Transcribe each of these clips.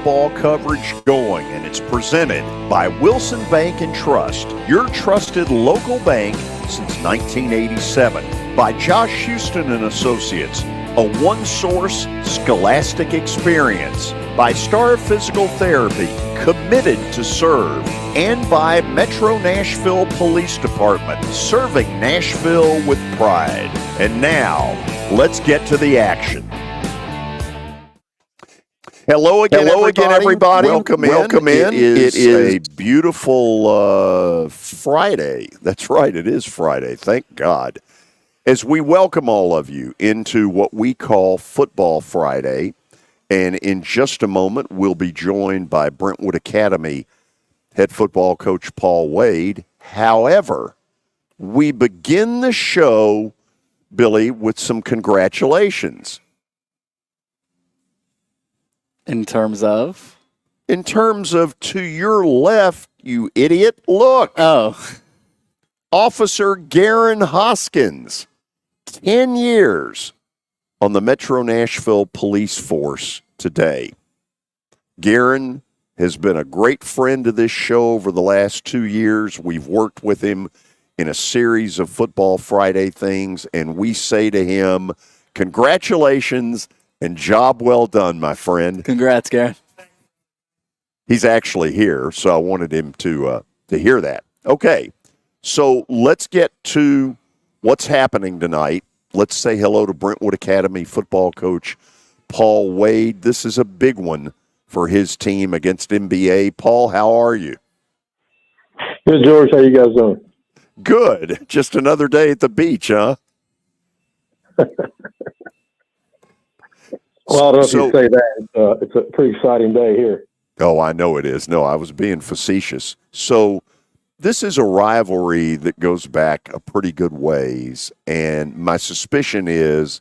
football coverage going, and it's presented by Wilson Bank and Trust, your trusted local bank since 1987. By Josh Houston and Associates, a one-source scholastic experience. By Star Physical Therapy, committed to serve. And by Metro Nashville Police Department, serving Nashville with pride. And now, let's get to the action. Hello again, everybody. Welcome in. It is a beautiful Friday. That's right, it is Friday. Thank God. As we welcome all of you into what we call Football Friday, and in just a moment, we'll be joined by Brentwood Academy head football coach Paul Wade. However, we begin the show, Billy, with some congratulations. In terms of? In terms of to your left, you idiot, look. Oh. Officer Garen Hoskins, 10 years on the Metro Nashville Police Force today. Garen has been a great friend to this show over the last 2 years. We've worked with him in a series of Football Friday things, and we say to him, congratulations and job well done, my friend. Congrats, Garen. He's actually here, so I wanted him to hear that. Okay, so let's get to what's happening tonight. Let's say hello to Brentwood Academy football coach Paul Wade. This is a big one for his team against NBA. Paul, how are you? Good, George. How you guys doing? Good. Just another day at the beach, huh? Well, I don't know if you say that. It's a pretty exciting day here. Oh, I know it is. No, I was being facetious. So this is a rivalry that goes back a pretty good ways, and my suspicion is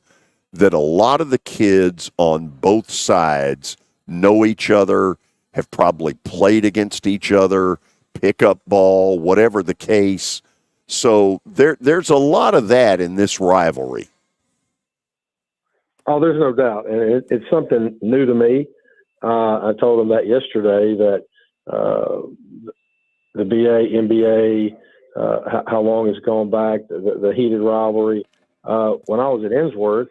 that a lot of the kids on both sides know each other, have probably played against each other, pick up ball, whatever the case. So there's a lot of that in this rivalry. Oh, there's no doubt. And it's something new to me. I told them that yesterday, that the BA, NBA, how long it's gone back, the heated rivalry. When I was at Ensworth,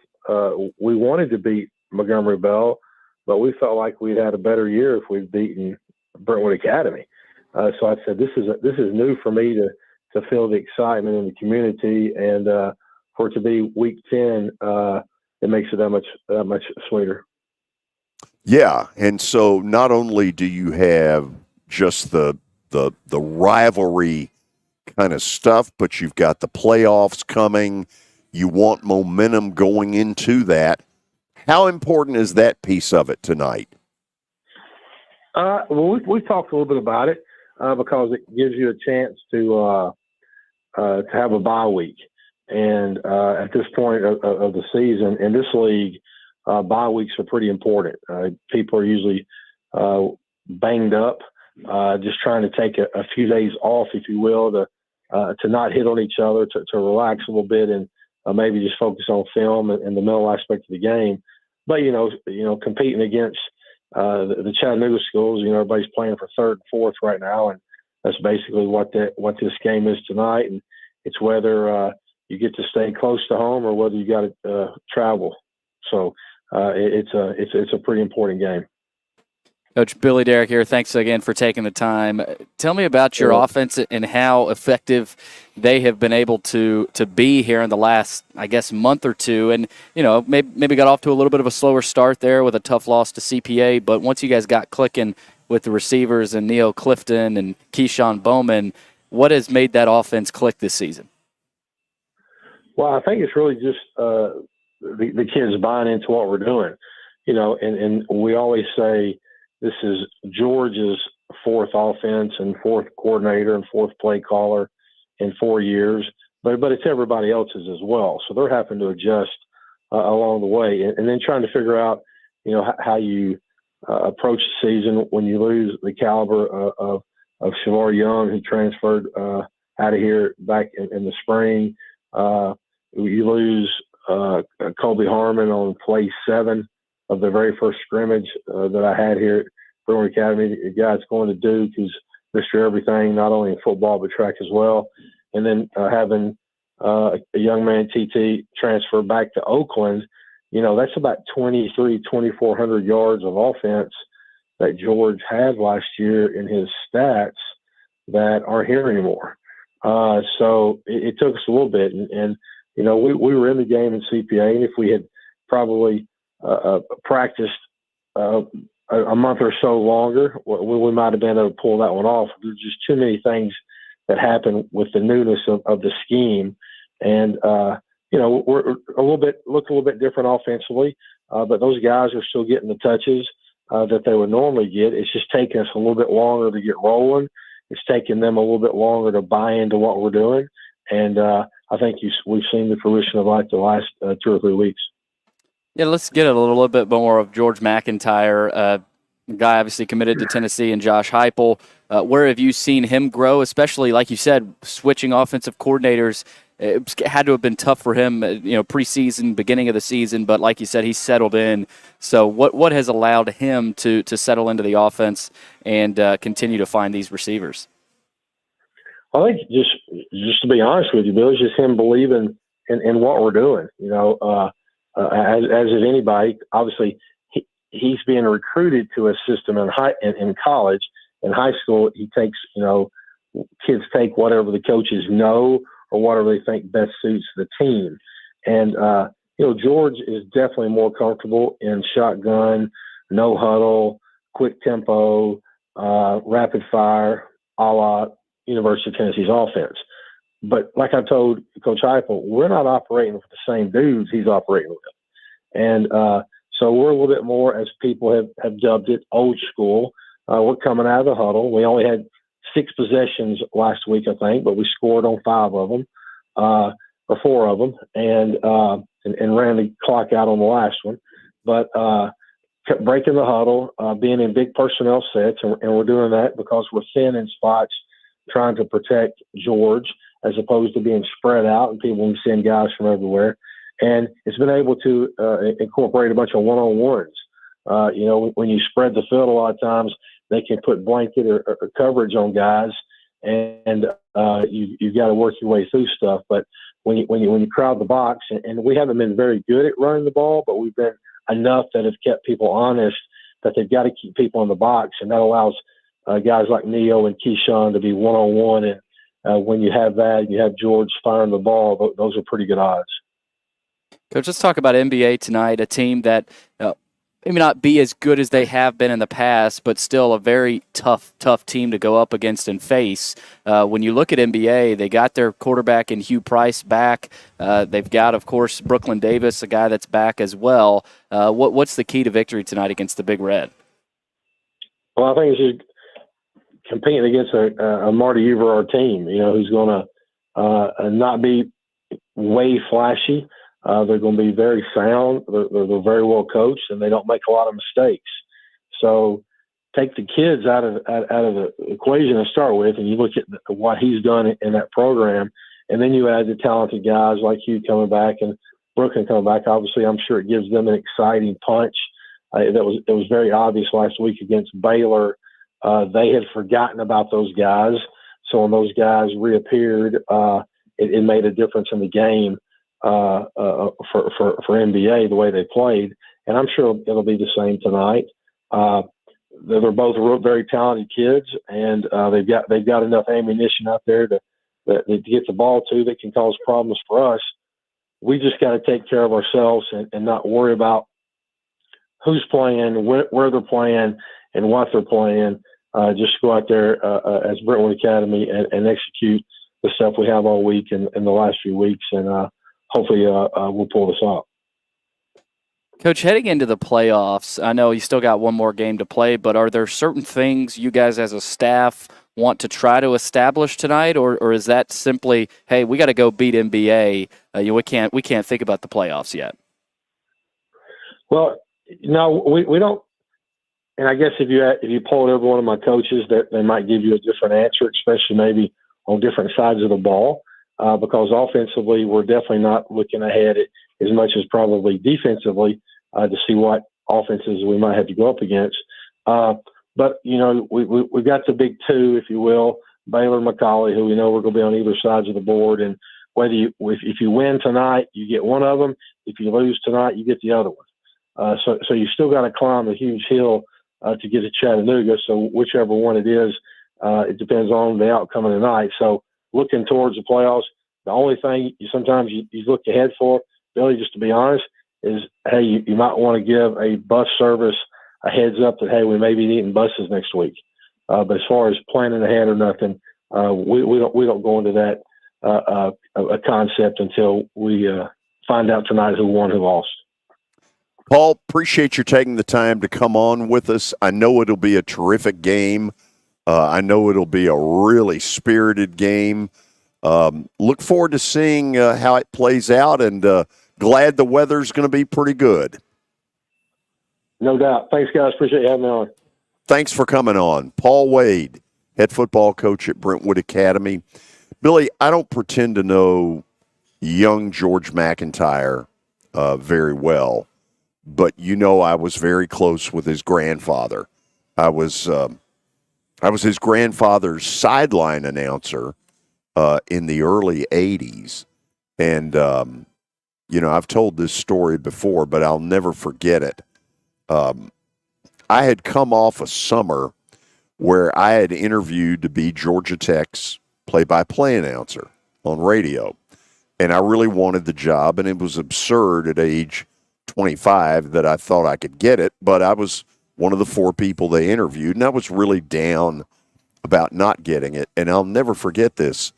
we wanted to beat Montgomery Bell, but we felt like we'd had a better year if we'd beaten Brentwood Academy. So I said, this is new for me to feel the excitement in the community, and for it to be week 10, it makes it that much sweeter. Yeah, and so not only do you have just the rivalry kind of stuff, but you've got the playoffs coming. You want momentum going into that. How important is that piece of it tonight? Well, we've talked a little bit about it because it gives you a chance to have a bye week. And at this point of the season, in this league, bye weeks are pretty important. People are usually banged up, just trying to take a few days off, if you will, to not hit on each other, to relax a little bit, and maybe just focus on film and the mental aspect of the game. But you know, competing against the Chattanooga schools, everybody's playing for third and fourth right now, and that's basically what this game is tonight. And it's whether you get to stay close to home or whether you got to travel. So it's a pretty important game. Coach Billy Derrick here. Thanks again for taking the time. Tell me about your offense and how effective they have been able to be here in the last, I guess, month or two. And, maybe got off to a little bit of a slower start there with a tough loss to CPA. But once you guys got clicking with the receivers and Neil Clifton and Keyshawn Bowman, what has made that offense click this season? Well, I think it's really just the kids buying into what we're doing. And we always say, this is George's fourth offense and fourth coordinator and fourth play caller in 4 years, but it's everybody else's as well. So they're having to adjust along the way, and then trying to figure out, how you approach the season when you lose the caliber of Shavar Young, who transferred out of here back in the spring. You lose Colby Harmon on play 7 of the very first scrimmage that I had here Brentwood Academy, a guy that's going to Duke, who's Mr. Everything, not only in football but track as well. And then having a young man, TT, transfer back to Oakland, that's about 2,400 yards of offense that George had last year in his stats that aren't here anymore. So it took us a little bit. And we were in the game in CPA, and if we had probably practiced a month or so longer, we might have been able to pull that one off. There's just too many things that happen with the newness of the scheme. And, we're look a little bit different offensively, but those guys are still getting the touches that they would normally get. It's just taking us a little bit longer to get rolling. It's taking them a little bit longer to buy into what we're doing. And I think we've seen the fruition of the last 2 or 3 weeks. Yeah, let's get a little bit more of George McIntyre, guy obviously committed to Tennessee, and Josh Heupel. Where have you seen him grow, especially, like you said, switching offensive coordinators? It had to have been tough for him, preseason, beginning of the season, but like you said, he's settled in. So what has allowed him to settle into the offense and continue to find these receivers? I think just to be honest with you, Bill, it's just him believing in what we're doing. As is anybody, obviously he's being recruited to a system in college. In high school, he takes, kids take whatever the coaches know or whatever they think best suits the team. And, George is definitely more comfortable in shotgun, no huddle, quick tempo, rapid fire, a la University of Tennessee's offense. But like I told Coach Heupel, we're not operating with the same dudes he's operating with. And so we're a little bit more, as people have dubbed it, old school. We're coming out of the huddle. We only had 6 possessions last week, I think, but we scored on 5 of them, or 4 of them, and ran the clock out on the last one. But kept breaking the huddle, being in big personnel sets, and we're doing that because we're thin in spots, trying to protect George, as opposed to being spread out and people can send guys from everywhere. And it's been able to incorporate a bunch of one-on-ones. When you spread the field, a lot of times they can put blanket or coverage on guys, and you've got to work your way through stuff. But when you crowd the box, and we haven't been very good at running the ball, but we've been enough that have kept people honest that they've got to keep people in the box, and that allows guys like Neo and Keyshawn to be one-on-one. And when you have that, you have George firing the ball, those are pretty good odds. Coach, let's talk about NBA tonight, a team that maybe not be as good as they have been in the past, but still a very tough team to go up against and face. When you look at NBA, they got their quarterback in Hugh Price back. They've got, of course, Brooklyn Davis, a guy that's back as well. What's the key to victory tonight against the Big Red? Well, I think it's just competing against a Marty Uverard team, who's going to not be way flashy. They're going to be very sound. They're very well coached, and they don't make a lot of mistakes. So take the kids out of the equation to start with, and you look at what he's done in that program, and then you add the talented guys like Hugh coming back and Brooklyn coming back. Obviously, I'm sure it gives them an exciting punch. It was very obvious last week against Baylor. They had forgotten about those guys, so when those guys reappeared, it made a difference in the game. For NBA, the way they played, and I'm sure it'll be the same tonight. They're both very talented kids, and they've got enough ammunition out there to get the ball to that can cause problems for us. We just got to take care of ourselves and not worry about who's playing, where they're playing, and what they're playing. Just go out there as Brentwood Academy and execute the stuff we have all week and the last few weeks, and hopefully we'll pull this off. Coach, heading into the playoffs, I know you still got one more game to play, but are there certain things you guys as a staff want to try to establish tonight, or is that simply, hey, we got to go beat NBA? We can't think about the playoffs yet. Well, no, we don't. And I guess if you polled every one of my coaches, that they might give you a different answer, especially maybe on different sides of the ball. Because offensively, we're definitely not looking ahead as much as probably defensively to see what offenses we might have to go up against. But, we got the big two, if you will, Baylor and McCallie, who we know we're going to be on either sides of the board. And whether if you win tonight, you get one of them. If you lose tonight, you get the other one. So you still got to climb a huge hill to get to Chattanooga. So whichever one it is, it depends on the outcome of the night. So looking towards the playoffs, the only thing sometimes you look ahead for, Billy, just to be honest, is, hey, you might want to give a bus service a heads up that, hey, we may be needing buses next week. But as far as planning ahead or nothing, we don't go into that a concept until we find out tonight who won, who lost. Paul, appreciate you taking the time to come on with us. I know it'll be a terrific game. I know it'll be a really spirited game. Look forward to seeing how it plays out, and glad the weather's going to be pretty good. No doubt. Thanks, guys. Appreciate you having me on. Thanks for coming on. Paul Wade, head football coach at Brentwood Academy. Billy, I don't pretend to know young George McIntyre very well, but I was very close with his grandfather. I was his grandfather's sideline announcer in the early 80s. And, I've told this story before, but I'll never forget it. I had come off a summer where I had interviewed to be Georgia Tech's play-by-play announcer on radio. And I really wanted the job, and it was absurd at age 25 that I thought I could get it, but I was one of the 4 people they interviewed, and I was really down about not getting it. And I'll never forget this.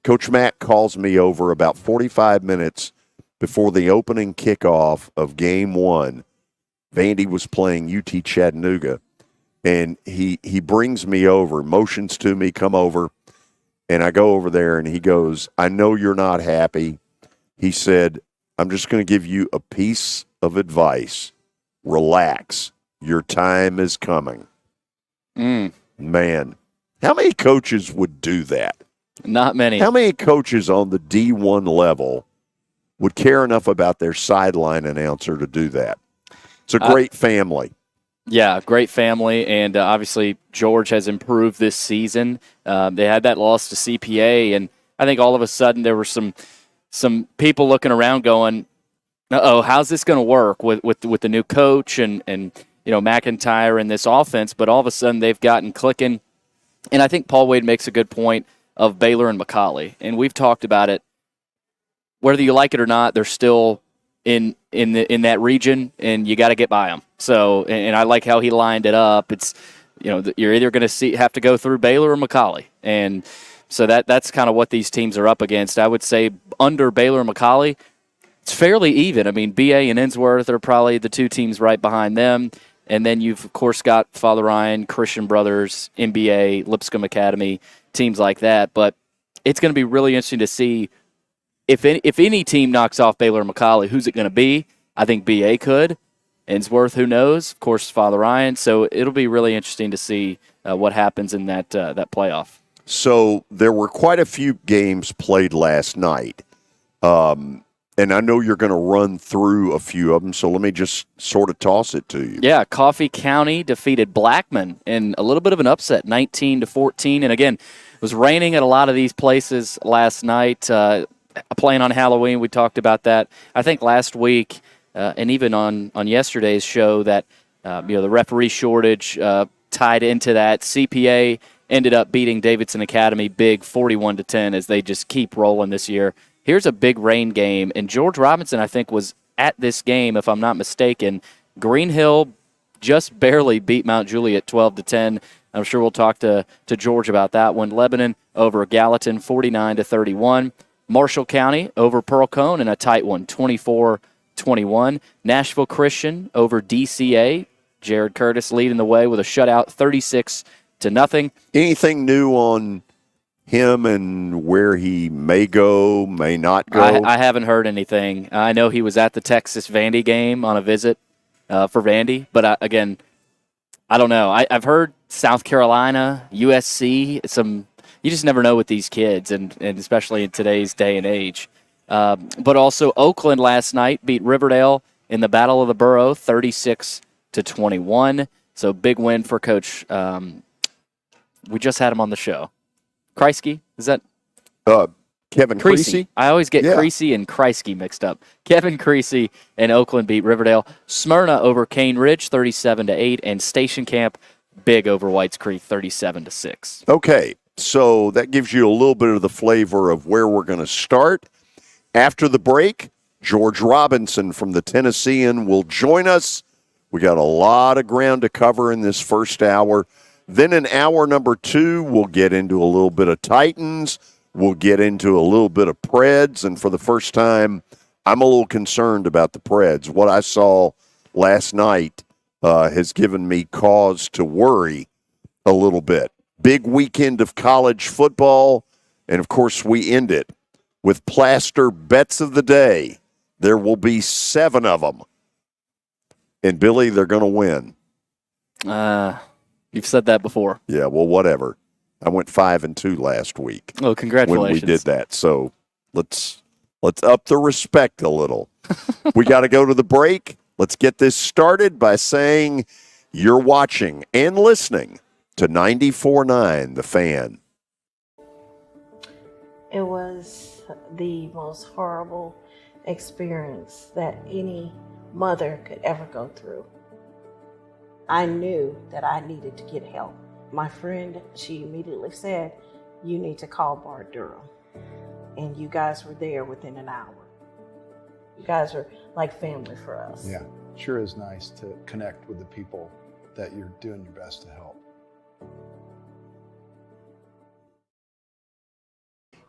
Coach Mack calls me over about 45 minutes before the opening kickoff of game 1. Vandy was playing UT Chattanooga, and he brings me over, motions to me, come over, and I go over there, and he goes, I know you're not happy. He said, I'm just going to give you a piece of advice. Relax. Your time is coming. Man, how many coaches would do that? Not many. How many coaches on the D1 level would care enough about their sideline announcer to do that? It's a great family. Yeah, great family, and obviously George has improved this season. They had that loss to CPA, and I think all of a sudden there were some people looking around going, uh-oh, how's this going to work with the new coach and McIntyre in this offense? But all of a sudden they've gotten clicking, and I think Paul Wade makes a good point of Baylor and McCallie, and we've talked about it. Whether you like it or not, they're still in that region, and you got to get by them. So, and I like how he lined it up. It's, you're either going to have to go through Baylor or McCallie, and so that's kind of what these teams are up against. I would say under Baylor and McCallie, it's fairly even. I mean, BA and Innsworth are probably the 2 teams right behind them, and then you've of course got Father Ryan, Christian Brothers, MBA, Lipscomb Academy, teams like that. But it's going to be really interesting to see. If any team knocks off Baylor and McCallie, who's it going to be? I think BA could. Innsworth, who knows? Of course, Father Ryan. So it'll be really interesting to see what happens in that playoff. So there were quite a few games played last night. And I know you're going to run through a few of them, so let me just sort of toss it to you. Yeah, Coffee County defeated Blackman in a little bit of an upset, 19-14. And again, it was raining at a lot of these places last night. Playing on Halloween, we talked about that. I think last week, and even on yesterday's show, that the referee shortage tied into that. CPA ended up beating Davidson Academy big 41-10 as they just keep rolling this year. Here's a big rain game, and George Robinson, I think, was at this game, if I'm not mistaken. Green Hill just barely beat Mount Juliet 12-10. I'm sure we'll talk to George about that one. Lebanon over Gallatin 49-31. Marshall County over Pearl Cone in a tight one, 24-21. Nashville Christian over DCA. Jared Curtis leading the way with a shutout, 36-0. Anything new on him and where he may go, may not go? I haven't heard anything. I know he was at the Texas Vandy game on a visit for Vandy, but again, I don't know. I've heard South Carolina, USC, you just never know with these kids, and especially in today's day and age. But also Oakland last night beat Riverdale in the Battle of the Borough, 36-21. So big win for Coach. We just had him on the show. Kreisky, is that? Kevin Creasy. I always get Creasy and Kreisky mixed up. Kevin Creasy and Oakland beat Riverdale. Smyrna over Cane Ridge, 37-8, and Station Camp big over Whites Creek, 37-6. Okay, so that gives you a little bit of the flavor of where we're going to start. After the break, George Robinson from the Tennessean will join us. We got a lot of ground to cover in this first hour. Then in hour number 2, we'll get into a little bit of Titans. We'll get into a little bit of Preds. And for the first time, I'm a little concerned about the Preds. What I saw last night has given me cause to worry a little bit. Big weekend of college football. And, of course, we end it with Plaster Bets of the Day. There will be 7 of them. And, Billy, they're going to win. You've said that before. Yeah, well, whatever. I went 5-2 last week. Oh, congratulations. When we did that. So let's up the respect a little. We got to go to the break. Let's get this started by saying you're watching and listening to 94.9 The Fan. It was the most horrible experience that any mother could ever go through. I knew that I needed to get help. My friend, she immediately said, you need to call Bart Durham. And you guys were there within an hour. You guys are like family for us. Yeah, sure is nice to connect with the people that you're doing your best to help.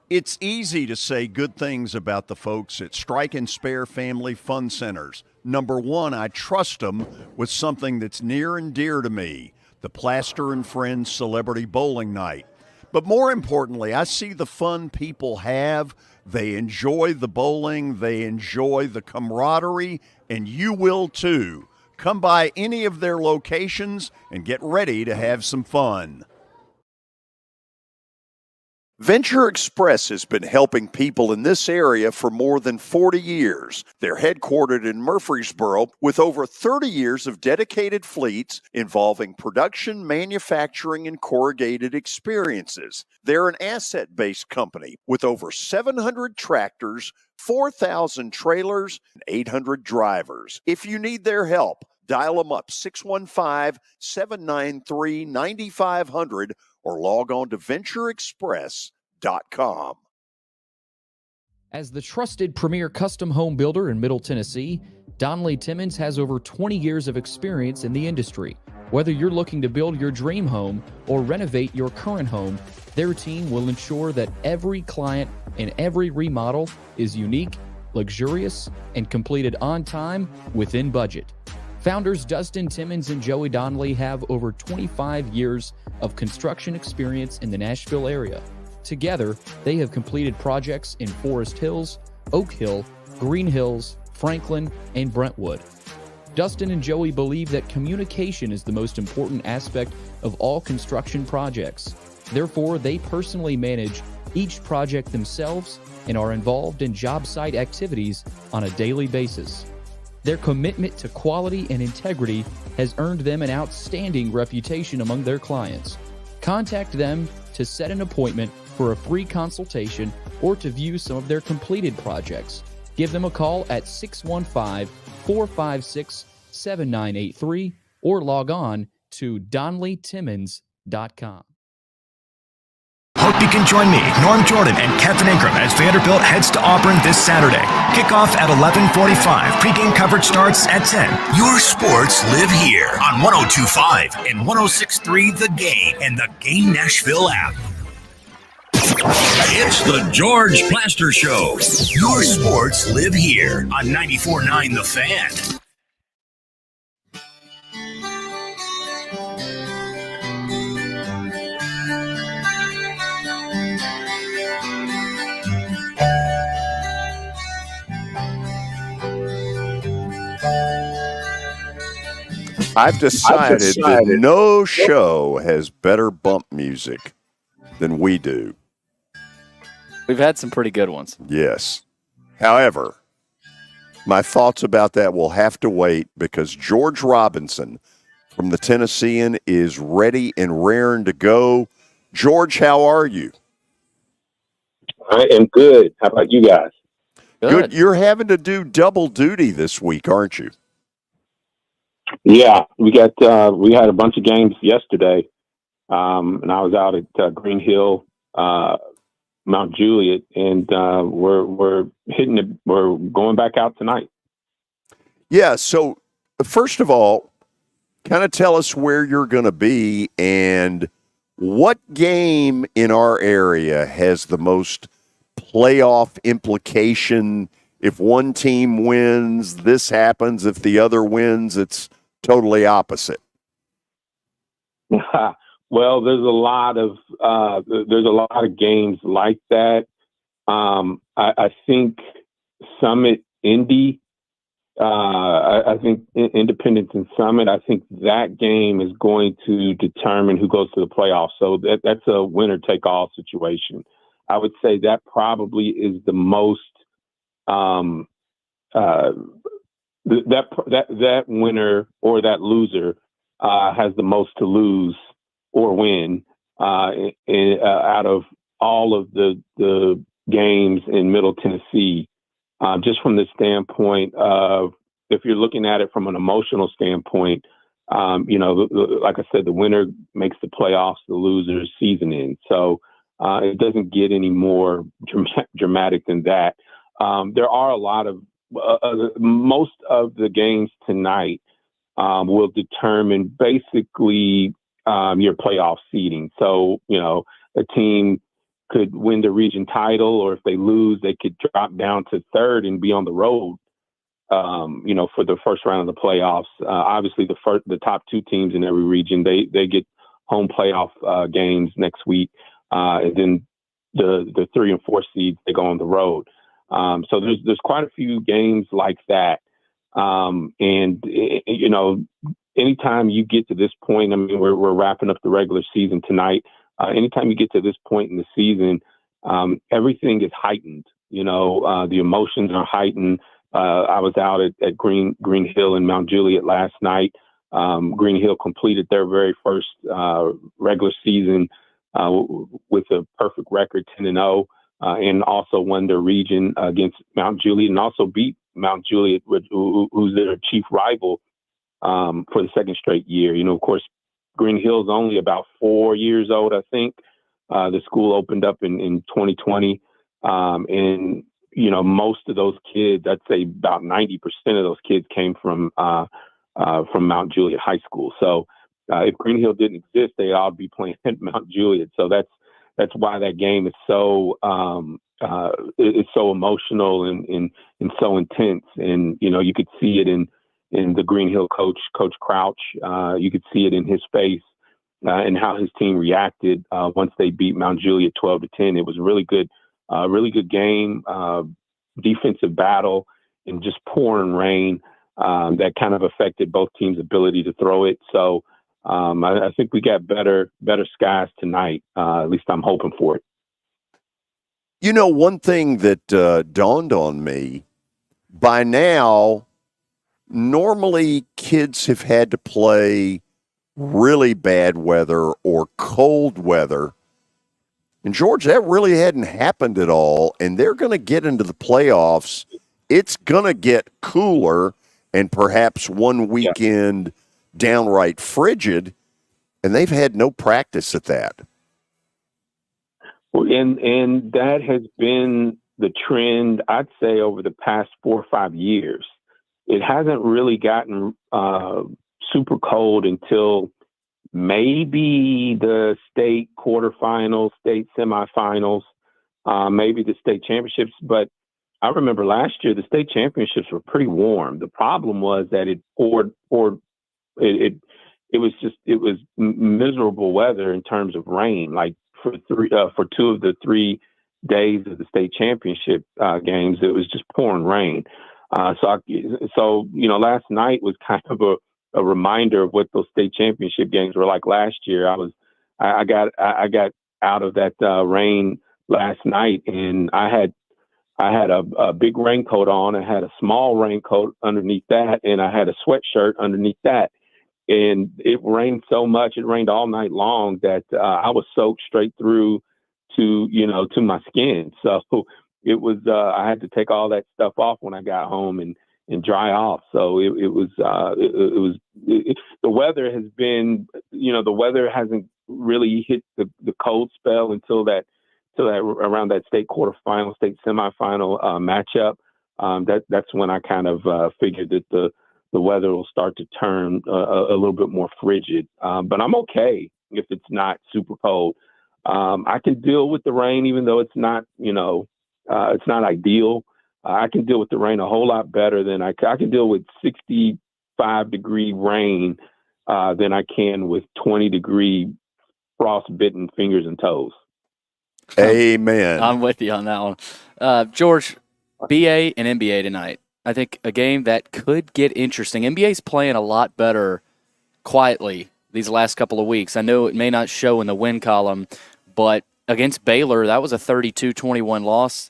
It's easy to say good things about the folks at Strike and Spare Family Fun Centers. Number one, I trust them with something that's near and dear to me, the Plaster and Friends Celebrity Bowling Night. But more importantly, I see the fun people have. They enjoy the bowling, they enjoy the camaraderie, and you will too. Come by any of their locations and get ready to have some fun. Venture Express has been helping people in this area for more than 40 years. They're headquartered in Murfreesboro with over 30 years of dedicated fleets involving production, manufacturing, and corrugated experiences. They're an asset-based company with over 700 tractors, 4,000 trailers, and 800 drivers. If you need their help, dial them up 615-793-9500 or log on to ventureexpress.com. As the trusted premier custom home builder in Middle Tennessee, Donnelly Timmons has over 20 years of experience in the industry. Whether you're looking to build your dream home or renovate your current home, their team will ensure that every client and every remodel is unique, luxurious, and completed on time within budget. Founders Dustin Timmons and Joey Donnelly have over 25 years of construction experience in the Nashville area. Together, they have completed projects in Forest Hills, Oak Hill, Green Hills, Franklin, and Brentwood. Dustin and Joey believe that communication is the most important aspect of all construction projects. Therefore, they personally manage each project themselves and are involved in job site activities on a daily basis. Their commitment to quality and integrity has earned them an outstanding reputation among their clients. Contact them to set an appointment for a free consultation or to view some of their completed projects. Give them a call at 615-456-7983 or log on to DonnellyTimmons.com. Hope you can join me, Norm Jordan, and Kevin Ingram as Vanderbilt heads to Auburn this Saturday. Kickoff at 11:45. Pre-game coverage starts at 10. Your sports live here on 102.5 and 106.3 The Game and the Game Nashville app. It's the George Plaster Show. Your sports live here on 94.9 The Fan. I've decided that no show has better bump music than we do. We've had some pretty good ones. Yes. However, my thoughts about that will have to wait because George Robinson from the Tennessean is ready and raring to go. George, how are you? I am good. How about you guys? Good. You're having to do double duty this week, aren't you? Yeah, we had a bunch of games yesterday, and I was out at Green Hill, Mount Juliet, and we're hitting it. We're going back out tonight. Yeah. So first of all, kind of tell us where you're going to be and what game in our area has the most playoff implication. If one team wins, this happens. If the other wins, it's totally opposite. Well, there's a lot of games like that. I think Summit Indy. I think Independence and Summit. I think that game is going to determine who goes to the playoffs. So that's a winner take all situation. I would say that probably is the most that winner or that loser has the most to lose or win out of all of the games in Middle Tennessee. Just from the standpoint of, if you're looking at it from an emotional standpoint, like I said, the winner makes the playoffs, the loser's season ends. So it doesn't get any more dramatic than that. There are a lot of most of the games tonight will determine basically your playoff seeding. So, a team could win the region title, or if they lose, they could drop down to third and be on the road, for the first round of the playoffs. Obviously, the top two teams in every region, they get home playoff games next week, and then the 3 and 4 seeds, they go on the road. So there's quite a few games like that, and anytime you get to this point, I mean, we're wrapping up the regular season tonight. Anytime you get to this point in the season, everything is heightened. The emotions are heightened. I was out at Green Hill in Mount Juliet last night. Green Hill completed their very first regular season with a perfect record, 10-0, and also won their region against Mount Juliet, and also beat Mount Juliet, who's their chief rival for the second straight year. Of course, Green Hill's only about 4 years old, I think. The school opened up in 2020. And, most of those kids, I'd say about 90% of those kids came from Mount Juliet High School. So if Green Hill didn't exist, they'd all be playing at Mount Juliet. So that's why that game is so it's so emotional and so intense. And, you could see it in the Green Hill coach Crouch. You could see it in his face and how his team reacted once they beat Mount Juliet 12-10. It was a really good game, defensive battle, and just pouring rain that kind of affected both teams' ability to throw it. So I think we got better skies tonight. At least I'm hoping for it. One thing that dawned on me, by now, normally kids have had to play really bad weather or cold weather. And, George, that really hadn't happened at all. And they're going to get into the playoffs. It's going to get cooler and perhaps one weekend downright frigid. And they've had no practice at that. Well, and that has been the trend, I'd say, over the past 4 or 5 years. It hasn't really gotten super cold until maybe the state quarterfinals, state semifinals, maybe the state championships. But I remember last year the state championships were pretty warm. The problem was that it was miserable weather in terms of rain. Like for 2 of the 3 days of the state championship games, it was just pouring rain. So last night was kind of a reminder of what those state championship games were like last year. I got out of that rain last night, and I had a big raincoat on. I had a small raincoat underneath that, and I had a sweatshirt underneath that. and it rained so much. It rained all night long that I was soaked straight through to my skin. So it was I had to take all that stuff off when I got home and dry off. So the weather has been, the weather hasn't really hit the cold spell until that around that state quarterfinal, state semifinal matchup. That's when I kind of figured that the weather will start to turn a little bit more frigid. But I'm okay if it's not super cold. I can deal with the rain, even though it's not, it's not ideal. I can deal with the rain a whole lot better than I can deal with 65-degree rain than I can with 20-degree frostbitten fingers and toes. Amen. I'm with you on that one. George, BA and NBA tonight. I think a game that could get interesting. NBA's playing a lot better quietly these last couple of weeks. I know it may not show in the win column, but against Baylor, that was a 32-21 loss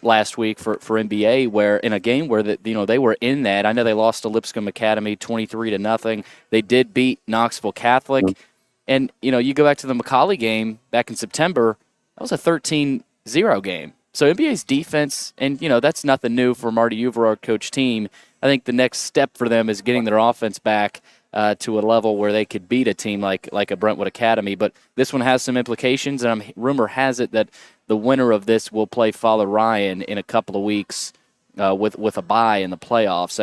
last week for NBA, where in a game where they were in that. I know they lost to Lipscomb Academy 23-0. They did beat Knoxville Catholic. Mm-hmm. And, you go back to the McCallie game back in September, that was a 13-0 game. So NBA's defense, and, that's nothing new for Marty Uverard coach team. I think the next step for them is getting their offense back to a level where they could beat a team like a Brentwood Academy. But this one has some implications, and rumor has it that the winner of this will play Father Ryan in a couple of weeks with a bye in the playoffs.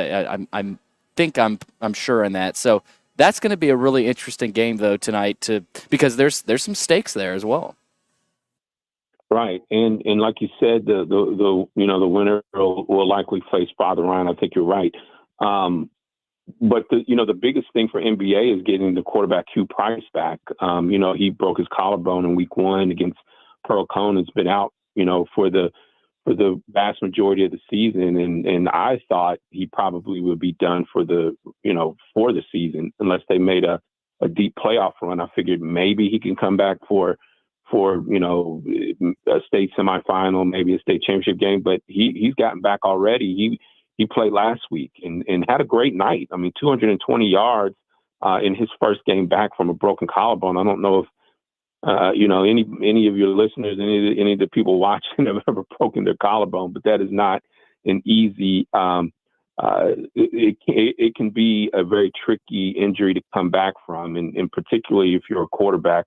I'm sure in that. So that's going to be a really interesting game though tonight because there's some stakes there as well. Right, and like you said, the winner will likely face Father Ryan. I think you're right. But the biggest thing for NBA is getting the quarterback Hugh Price back. He broke his collarbone in week 1 against Pearl Conan's been out, for the vast majority of the season, and I thought he probably would be done for the season unless they made a deep playoff run. I figured maybe he can come back for a state semifinal, maybe a state championship game, but he's gotten back already. He played last week and had a great night. I mean, 220 yards in his first game back from a broken collarbone. I don't know if any of your listeners, any of the people watching have ever broken their collarbone, but that is not an easy. It can be a very tricky injury to come back from, and particularly if you're a quarterback,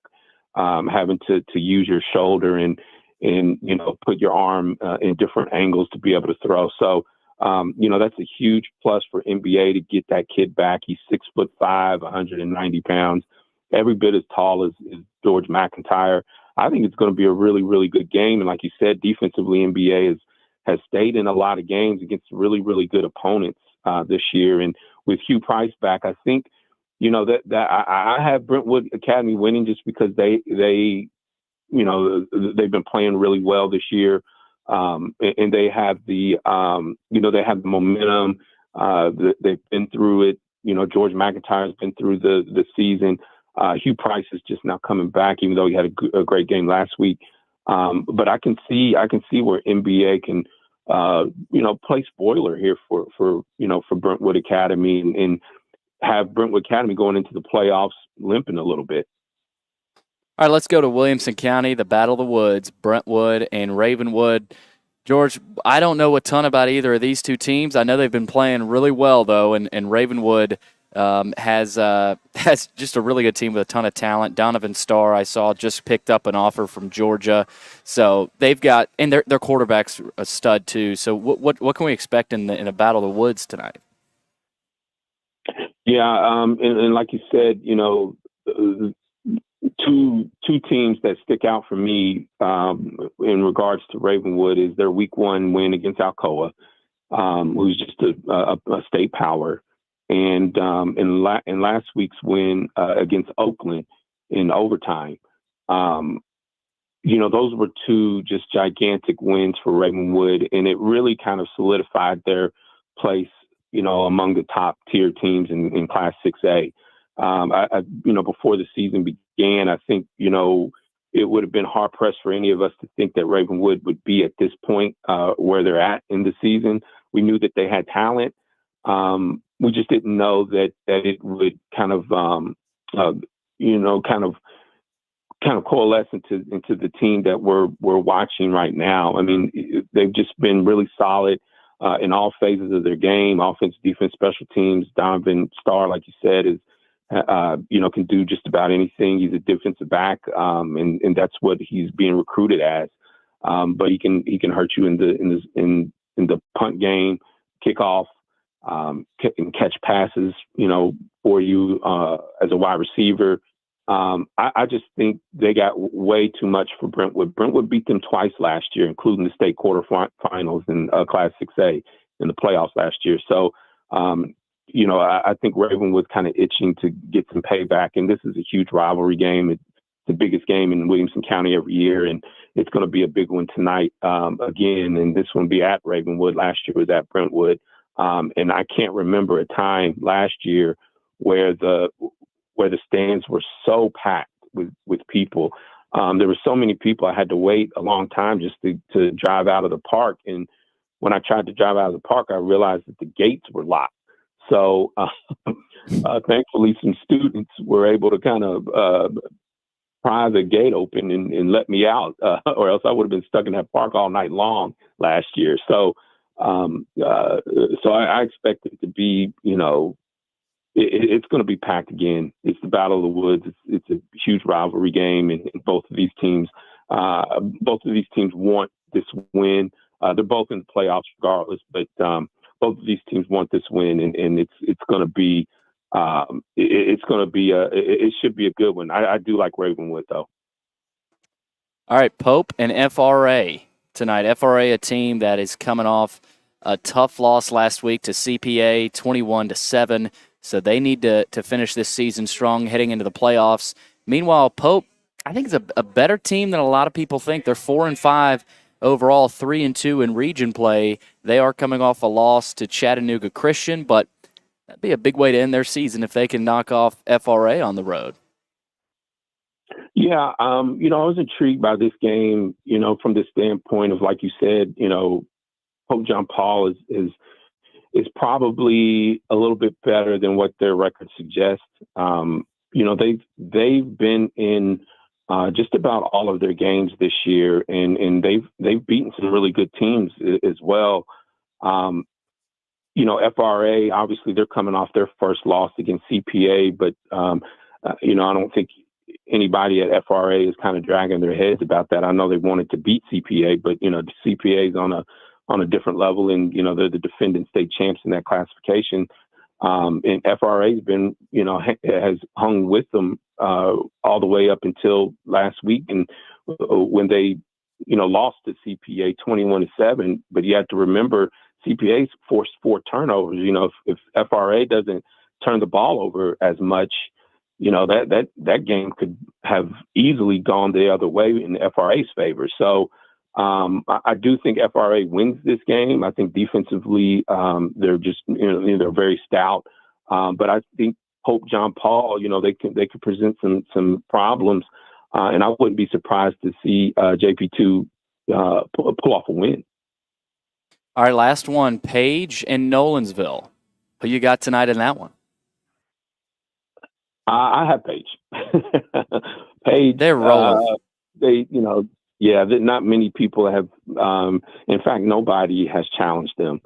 having to use your shoulder and put your arm in different angles to be able to throw. So. That's a huge plus for NBA to get that kid back. He's 6'5", 190 pounds, every bit as tall as George McIntyre. I think it's going to be a really, really good game. And like you said, defensively, NBA has stayed in a lot of games against really, really good opponents this year. And with Hugh Price back, I think, that I have Brentwood Academy winning just because they've been playing really well this year. And they have the momentum. They've been through it. George McIntyre's been through the season. Hugh Price is just now coming back, even though he had a great game last week. But I can see where NBA can, play spoiler here for Brentwood Academy and have Brentwood Academy going into the playoffs limping a little bit. All right, let's go to Williamson County, the Battle of the Woods, Brentwood and Ravenwood. George, I don't know a ton about either of these two teams. I know they've been playing really well, though, and Ravenwood has just a really good team with a ton of talent. Donovan Starr, I saw, just picked up an offer from Georgia. So they've got – and their quarterback's a stud, too. So what can we expect in a Battle of the Woods tonight? Yeah, and like you said, two teams that stick out for me in regards to Ravenwood is their week 1 win against Alcoa, who's just a state power, and in last week's win against Oakland in overtime. Those were two just gigantic wins for Ravenwood, and it really kind of solidified their place, among the top tier teams in Class 6A. Before the season began, I think, it would have been hard pressed for any of us to think that Ravenwood would be at this point where they're at in the season. We knew that they had talent, we just didn't know that it would kind of coalesce into the team that we're watching right now. I mean, they've just been really solid in all phases of their game: offense, defense, special teams. Donovan Starr, like you said, is can do just about anything. He's a defensive back, and that's what he's being recruited as. But he can hurt you in the punt game, kickoff, and catch passes, for you as a wide receiver. I just think they got way too much for Brentwood. Brentwood beat them twice last year, including the state quarterfinals in Class 6A in the playoffs last year. So, I think Ravenwood's kind of itching to get some payback, and this is a huge rivalry game. It's the biggest game in Williamson County every year, and it's going to be a big one tonight again. And this one will be at Ravenwood. Last year was at Brentwood, and I can't remember a time last year where the stands were so packed with people. There were so many people I had to wait a long time just to drive out of the park. And when I tried to drive out of the park, I realized that the gates were locked. So thankfully, some students were able to kind of pry the gate open and let me out, or else I would have been stuck in that park all night long last year. So I expect it to be, it's going to be packed again. It's the Battle of the Woods. It's a huge rivalry game, and both of these teams want this win. They're both in the playoffs regardless, but both of these teams want this win, and it's going to be it should be a good one. I do like Ravenwood though. All right, Pope and FRA tonight. FRA, a team that is coming off a tough loss last week to CPA, 21-7. So they need to finish this season strong heading into the playoffs. Meanwhile, Pope, I think, is a better team than a lot of people think. They're 4-5 overall, 3-2 in region play. They are coming off a loss to Chattanooga Christian, but that'd be a big way to end their season if they can knock off FRA on the road. Yeah, I was intrigued by this game, from the standpoint of, like you said, Pope John Paul is probably a little bit better than what their record suggests. They've been in just about all of their games this year, and they've beaten some really good teams as well. FRA, obviously they're coming off their first loss against CPA, but I don't think anybody at FRA is kind of dragging their heads about that. I know they wanted to beat CPA, but CPA is on a different level, and they're the defending state champs in that classification. And FRA has been, has hung with them all the way up until last week, and when they, lost to CPA 21-7. But you have to remember, CPA's forced 4 turnovers. If FRA doesn't turn the ball over as much, that game could have easily gone the other way in FRA's favor. So I do think FRA wins this game. I think defensively they're just they're very stout, but I think Pope John Paul, they could present some problems, and I wouldn't be surprised to see JP2 pull off a win. All right, last one, Page and Nolensville. Who you got tonight in that one? I have Page. Page. They're rolling. Not many people have. In fact, nobody has challenged them.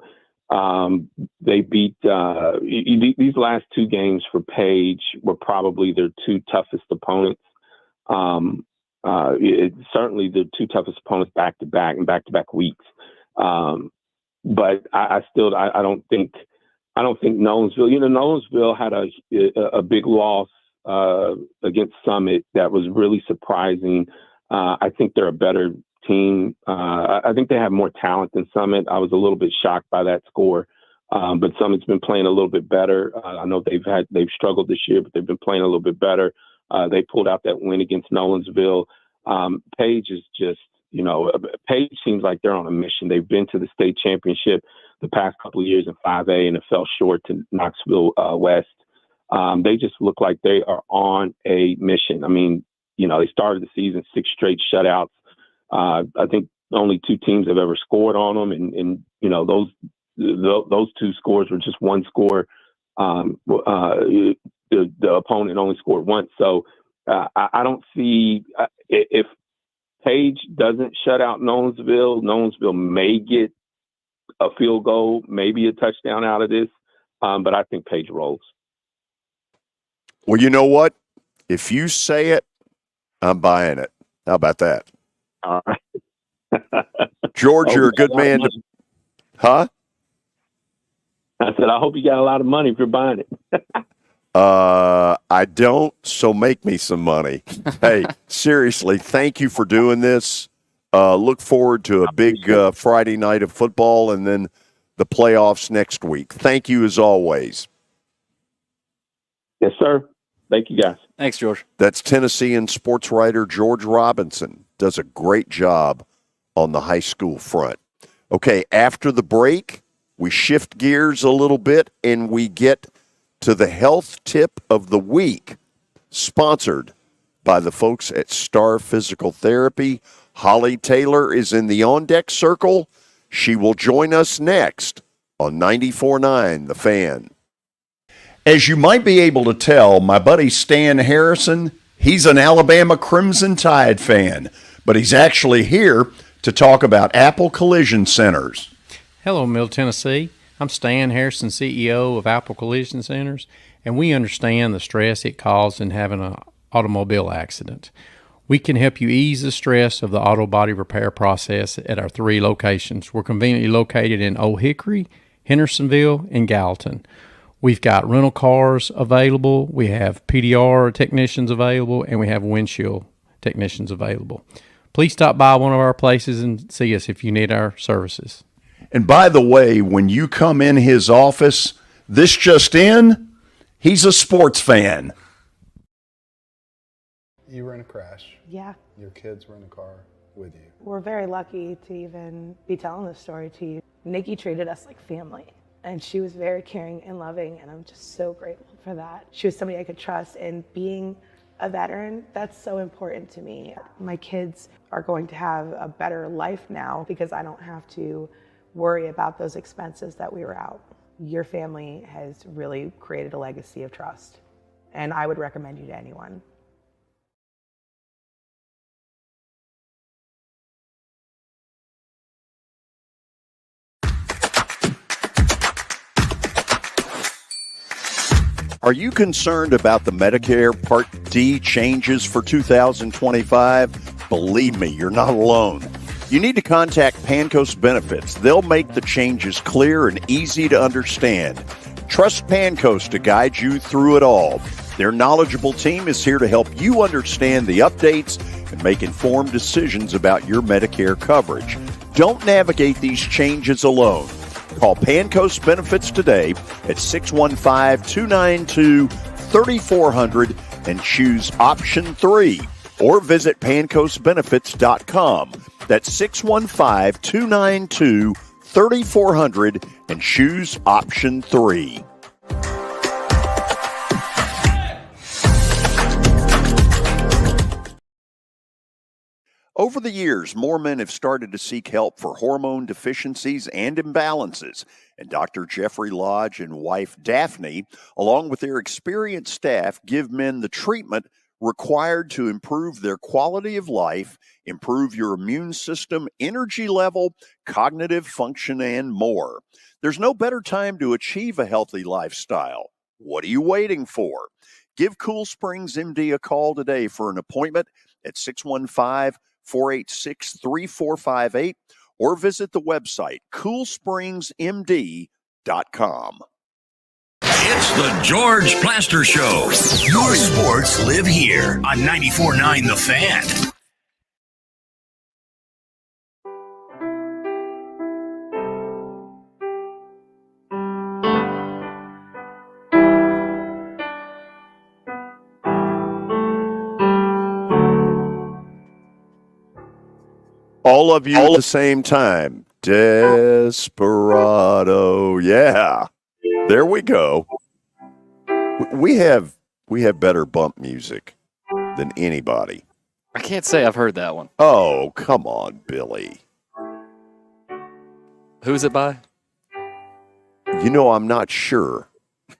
They beat these last 2 games for Page were probably their 2 toughest opponents. Certainly the 2 toughest opponents back to back weeks. But I don't think Nolensville. Nolensville had a big loss against Summit that was really surprising. I think they're a better team. I think they have more talent than Summit. I was a little bit shocked by that score, but Summit's been playing a little bit better. I know they've struggled this year, but they've been playing a little bit better. They pulled out that win against Nolensville. Page is just, Page seems like they're on a mission. They've been to the state championship the past couple of years in 5A, and it fell short to Knoxville West. They just look like they are on a mission. I mean, they started the season 6 straight shutouts. I think only 2 teams have ever scored on them, and those 2 scores were just 1 score the opponent only scored once. So I don't see if Page doesn't shut out Nolensville may get a field goal, maybe a touchdown out of this, but I think Page rolls. Well, you know what? If you say it, I'm buying it. How about that? All right. George, you're a good man. Huh? I said, I hope you got a lot of money if you're buying it. I don't, so make me some money. Hey, seriously, thank you for doing this. Look forward to a big Friday night of football and then the playoffs next week. Thank you as always. Yes, sir. Thank you, guys. Thanks, George. That's Tennessean sports writer George Robinson. Does a great job on the high school front. Okay, after the break, we shift gears a little bit and we get to the health tip of the week, sponsored by the folks at Star Physical Therapy. Holly Taylor is in the on-deck circle. She will join us next on 94.9 The Fan. As you might be able to tell, my buddy Stan Harrison, he's an Alabama Crimson Tide fan, but he's actually here to talk about Apple Collision Centers. Hello, Middle Tennessee. I'm Stan Harrison, CEO of Apple Collision Centers, and we understand the stress it causes in having an automobile accident. We can help you ease the stress of the auto body repair process at our 3 locations. We're conveniently located in Old Hickory, Hendersonville, and Gallatin. We've got rental cars available, we have PDR technicians available, and we have windshield technicians available. Please stop by one of our places and see us if you need our services. And by the way, when you come in his office, this just in, he's a sports fan. You were in a crash. Yeah. Your kids were in the car with you. We're very lucky to even be telling this story to you. Nikki treated us like family, and she was very caring and loving, and I'm just so grateful for that. She was somebody I could trust, and being a veteran, that's so important to me. My kids are going to have a better life now because I don't have to worry about those expenses that we were out. Your family has really created a legacy of trust, and I would recommend you to anyone. Are you concerned about the Medicare Part D changes for 2025? Believe me, you're not alone. You need to contact Pancoast Benefits. They'll make the changes clear and easy to understand. Trust Pancoast to guide you through it all. Their knowledgeable team is here to help you understand the updates and make informed decisions about your Medicare coverage. Don't navigate these changes alone. Call Pancoast Benefits today at 615-292-3400 and choose option 3, or visit pancoastbenefits.com. That's 615-292-3400 and choose option 3. Over the years, more men have started to seek help for hormone deficiencies and imbalances, and Dr. Jeffrey Lodge and wife Daphne, along with their experienced staff, give men the treatment required to improve their quality of life, improve your immune system, energy level, cognitive function, and more. There's no better time to achieve a healthy lifestyle. What are you waiting for? Give Cool Springs MD a call today for an appointment at 615-486-3458 or visit the website coolspringsmd.com. It's the George Plaster Show. Your sports live here on 94.9 The Fan. All of you at the same time. Desperado. Yeah. There we go. We have better bump music than anybody. I can't say I've heard that one. Oh, come on, Billy. Who's it by? You know, I'm not sure.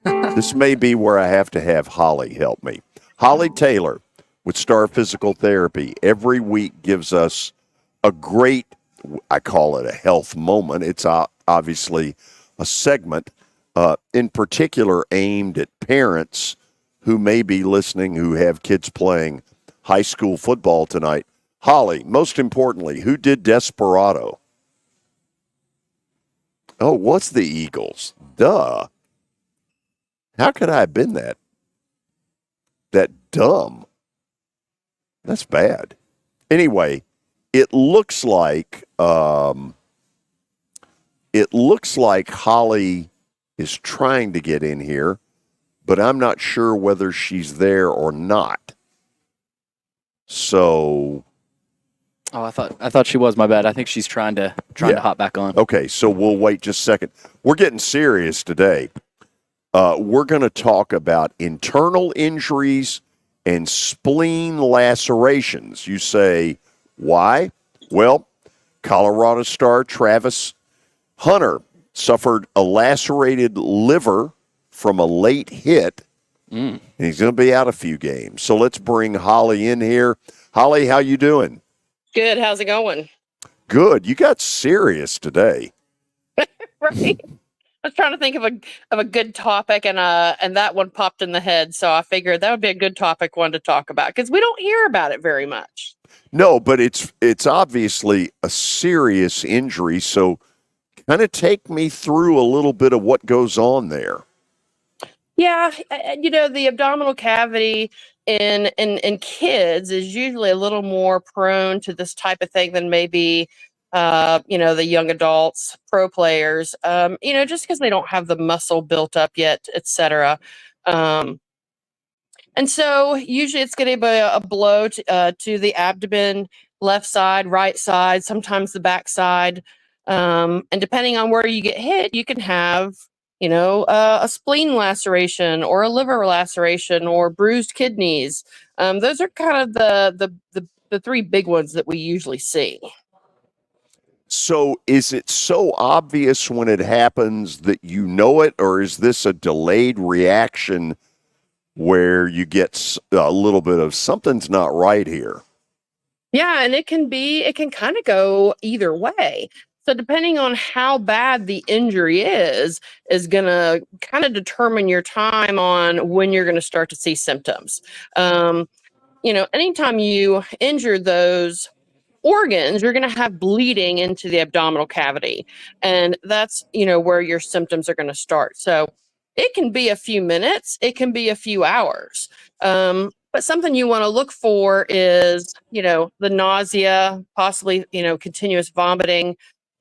This may be where I have to have Holly help me. Holly Taylor with Star Physical Therapy every week gives us a great, I call it a health moment. It's obviously a segment in particular aimed at parents who may be listening who have kids playing high school football tonight. Holly, most importantly, who did Desperado? Oh, what's the Eagles? Duh. How could I have been that dumb? That's bad. Anyway, it looks like Holly is trying to get in here, but I'm not sure whether she's there or not. So, I thought she was. My bad. I think she's trying to hop back on. Okay, so we'll wait just a second. We're getting serious today. We're going to talk about internal injuries and spleen lacerations. You say, why? Well, Colorado star Travis Hunter suffered a lacerated liver from a late hit, and he's going to be out a few games. So let's bring Holly in here. Holly, how you doing? Good. How's it going? Good. You got serious today. Right. I was trying to think of a good topic, and that one popped in the head. So I figured that would be a good topic one to talk about because we don't hear about it very much. No, but it's obviously a serious injury. So kind of take me through a little bit of what goes on there. Yeah, the abdominal cavity in kids is usually a little more prone to this type of thing than maybe the young adults, pro players, just because they don't have the muscle built up yet, etc. And so usually it's going to be a blow to the abdomen, left side, right side, sometimes the back side. And depending on where you get hit, you can have, a spleen laceration or a liver laceration or bruised kidneys. Those are kind of the three big ones that we usually see. So is it so obvious when it happens that you know it, or is this a delayed reaction where you get a little bit of something's not right here? Yeah, and it can kind of go either way. So depending on how bad the injury is going to kind of determine your time on when you're going to start to see symptoms. Anytime you injure those organs, you're going to have bleeding into the abdominal cavity. And that's, where your symptoms are going to start. So it can be a few minutes, it can be a few hours. But something you want to look for is, the nausea, possibly, continuous vomiting.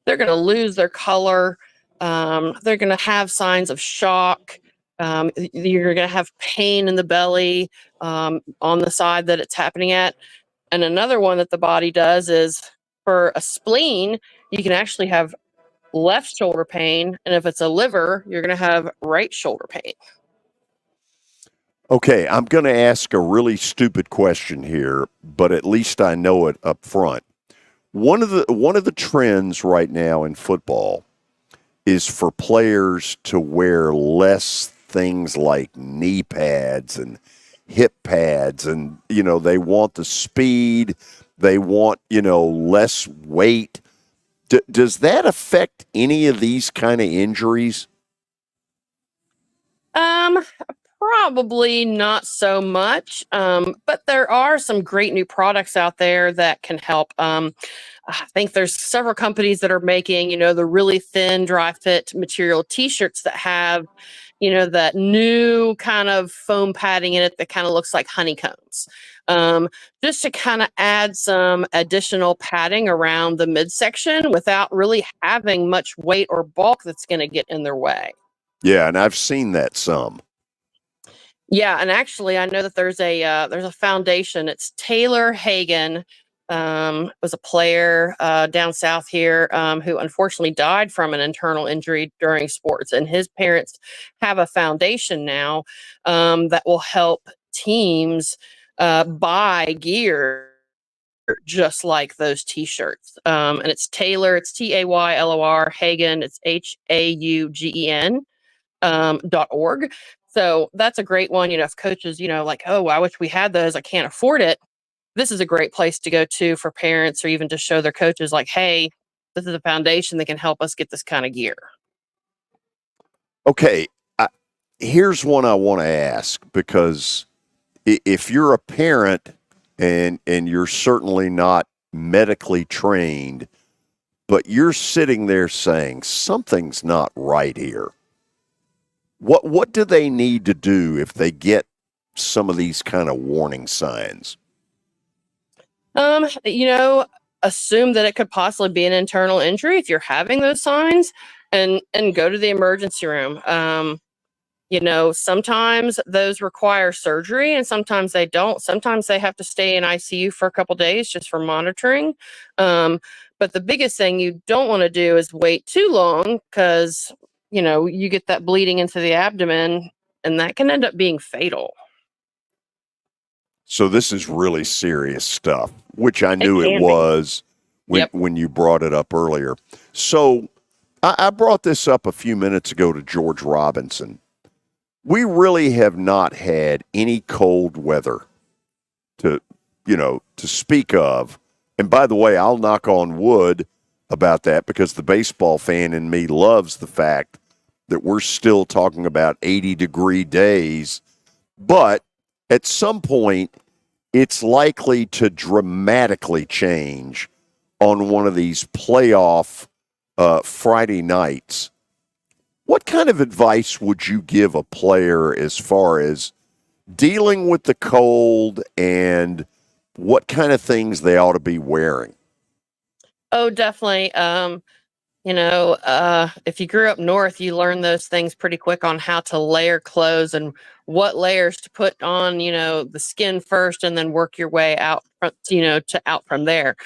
They're going to lose their color. They're going to have signs of shock. You're going to have pain in the belly on the side that it's happening at. And another one that the body does is for a spleen, you can actually have left shoulder pain. And if it's a liver, you're going to have right shoulder pain. Okay, I'm going to ask a really stupid question here, but at least I know it up front. One of the trends right now in football is for players to wear less things like knee pads and hip pads, and they want the speed, they want less weight. Does that affect any of these kind of injuries? Probably not so much, but there are some great new products out there that can help. I think there's several companies that are making, the really thin, dry fit material T-shirts that have, that new kind of foam padding in it that kind of looks like honeycombs, just to kind of add some additional padding around the midsection without really having much weight or bulk that's going to get in their way. Yeah, and I've seen that some. Yeah, and actually, I know that there's a foundation. It's Taylor Hagan, was a player down south here who unfortunately died from an internal injury during sports, and his parents have a foundation now that will help teams buy gear just like those T-shirts. And it's Taylor. It's Taylor, Hagan. It's Haugen. .org. So that's a great one. If coaches, like, oh, I wish we had those, I can't afford it. This is a great place to go to for parents, or even to show their coaches, like, hey, this is a foundation that can help us get this kind of gear. Okay, here's one I want to ask, because if you're a parent and you're certainly not medically trained, but you're sitting there saying something's not right here, what do they need to do if they get some of these kind of warning signs? Assume that it could possibly be an internal injury if you're having those signs, and go to the emergency room. Sometimes those require surgery and sometimes they don't. Sometimes they have to stay in ICU for a couple days just for monitoring. But the biggest thing you don't want to do is wait too long, because, you get that bleeding into the abdomen and that can end up being fatal. So this is really serious stuff, which I knew it was when you brought it up earlier. So I brought this up a few minutes ago to George Robinson. We really have not had any cold weather to speak of. And by the way, I'll knock on wood about that, because the baseball fan in me loves the fact that we're still talking about 80-degree days. But at some point, it's likely to dramatically change on one of these playoff Friday nights. What kind of advice would you give a player as far as dealing with the cold and what kind of things they ought to be wearing? Oh, definitely. If you grew up north, you learn those things pretty quick on how to layer clothes and what layers to put on, the skin first, and then work your way out, to out from there.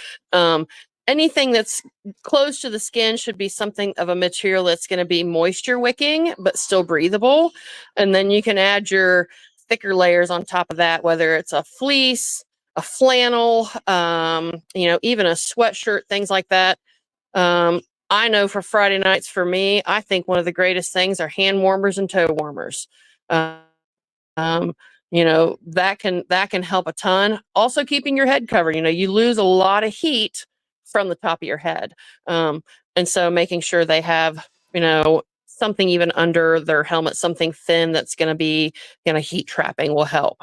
Anything that's close to the skin should be something of a material that's going to be moisture wicking, but still breathable. And then you can add your thicker layers on top of that, whether it's a fleece, a flannel, even a sweatshirt, things like that. I know for Friday nights, for me, I think one of the greatest things are hand warmers and toe warmers. That can help a ton. Also, keeping your head covered. You lose a lot of heat from the top of your head. And so making sure they have, something even under their helmet, something thin that's going to be, heat trapping will help.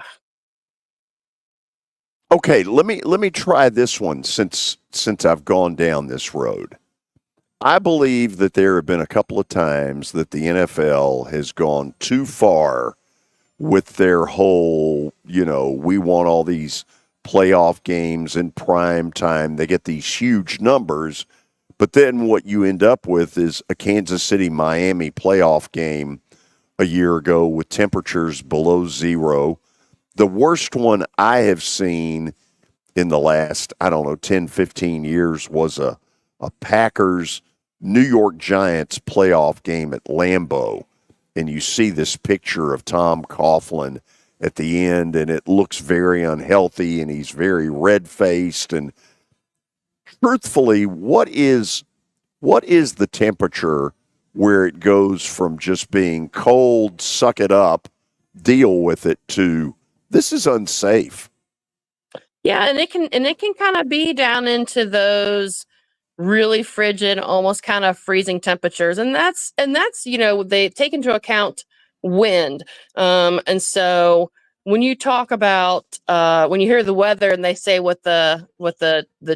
Okay, let me try this one since I've gone down this road. I believe that there have been a couple of times that the NFL has gone too far with their whole, we want all these playoff games in prime time. They get these huge numbers, but then what you end up with is a Kansas City-Miami playoff game a year ago with temperatures below zero. The worst one I have seen in the last, 10, 15 years was a Packers New York Giants playoff game at Lambeau. And you see this picture of Tom Coughlin at the end, and it looks very unhealthy, and he's very red-faced. And truthfully, what is the temperature where it goes from just being cold, suck it up, deal with it, to this is unsafe? Yeah, and it can kind of be down into those really frigid, almost kind of freezing temperatures, and that's they take into account wind. And so when you talk about when you hear the weather and they say what the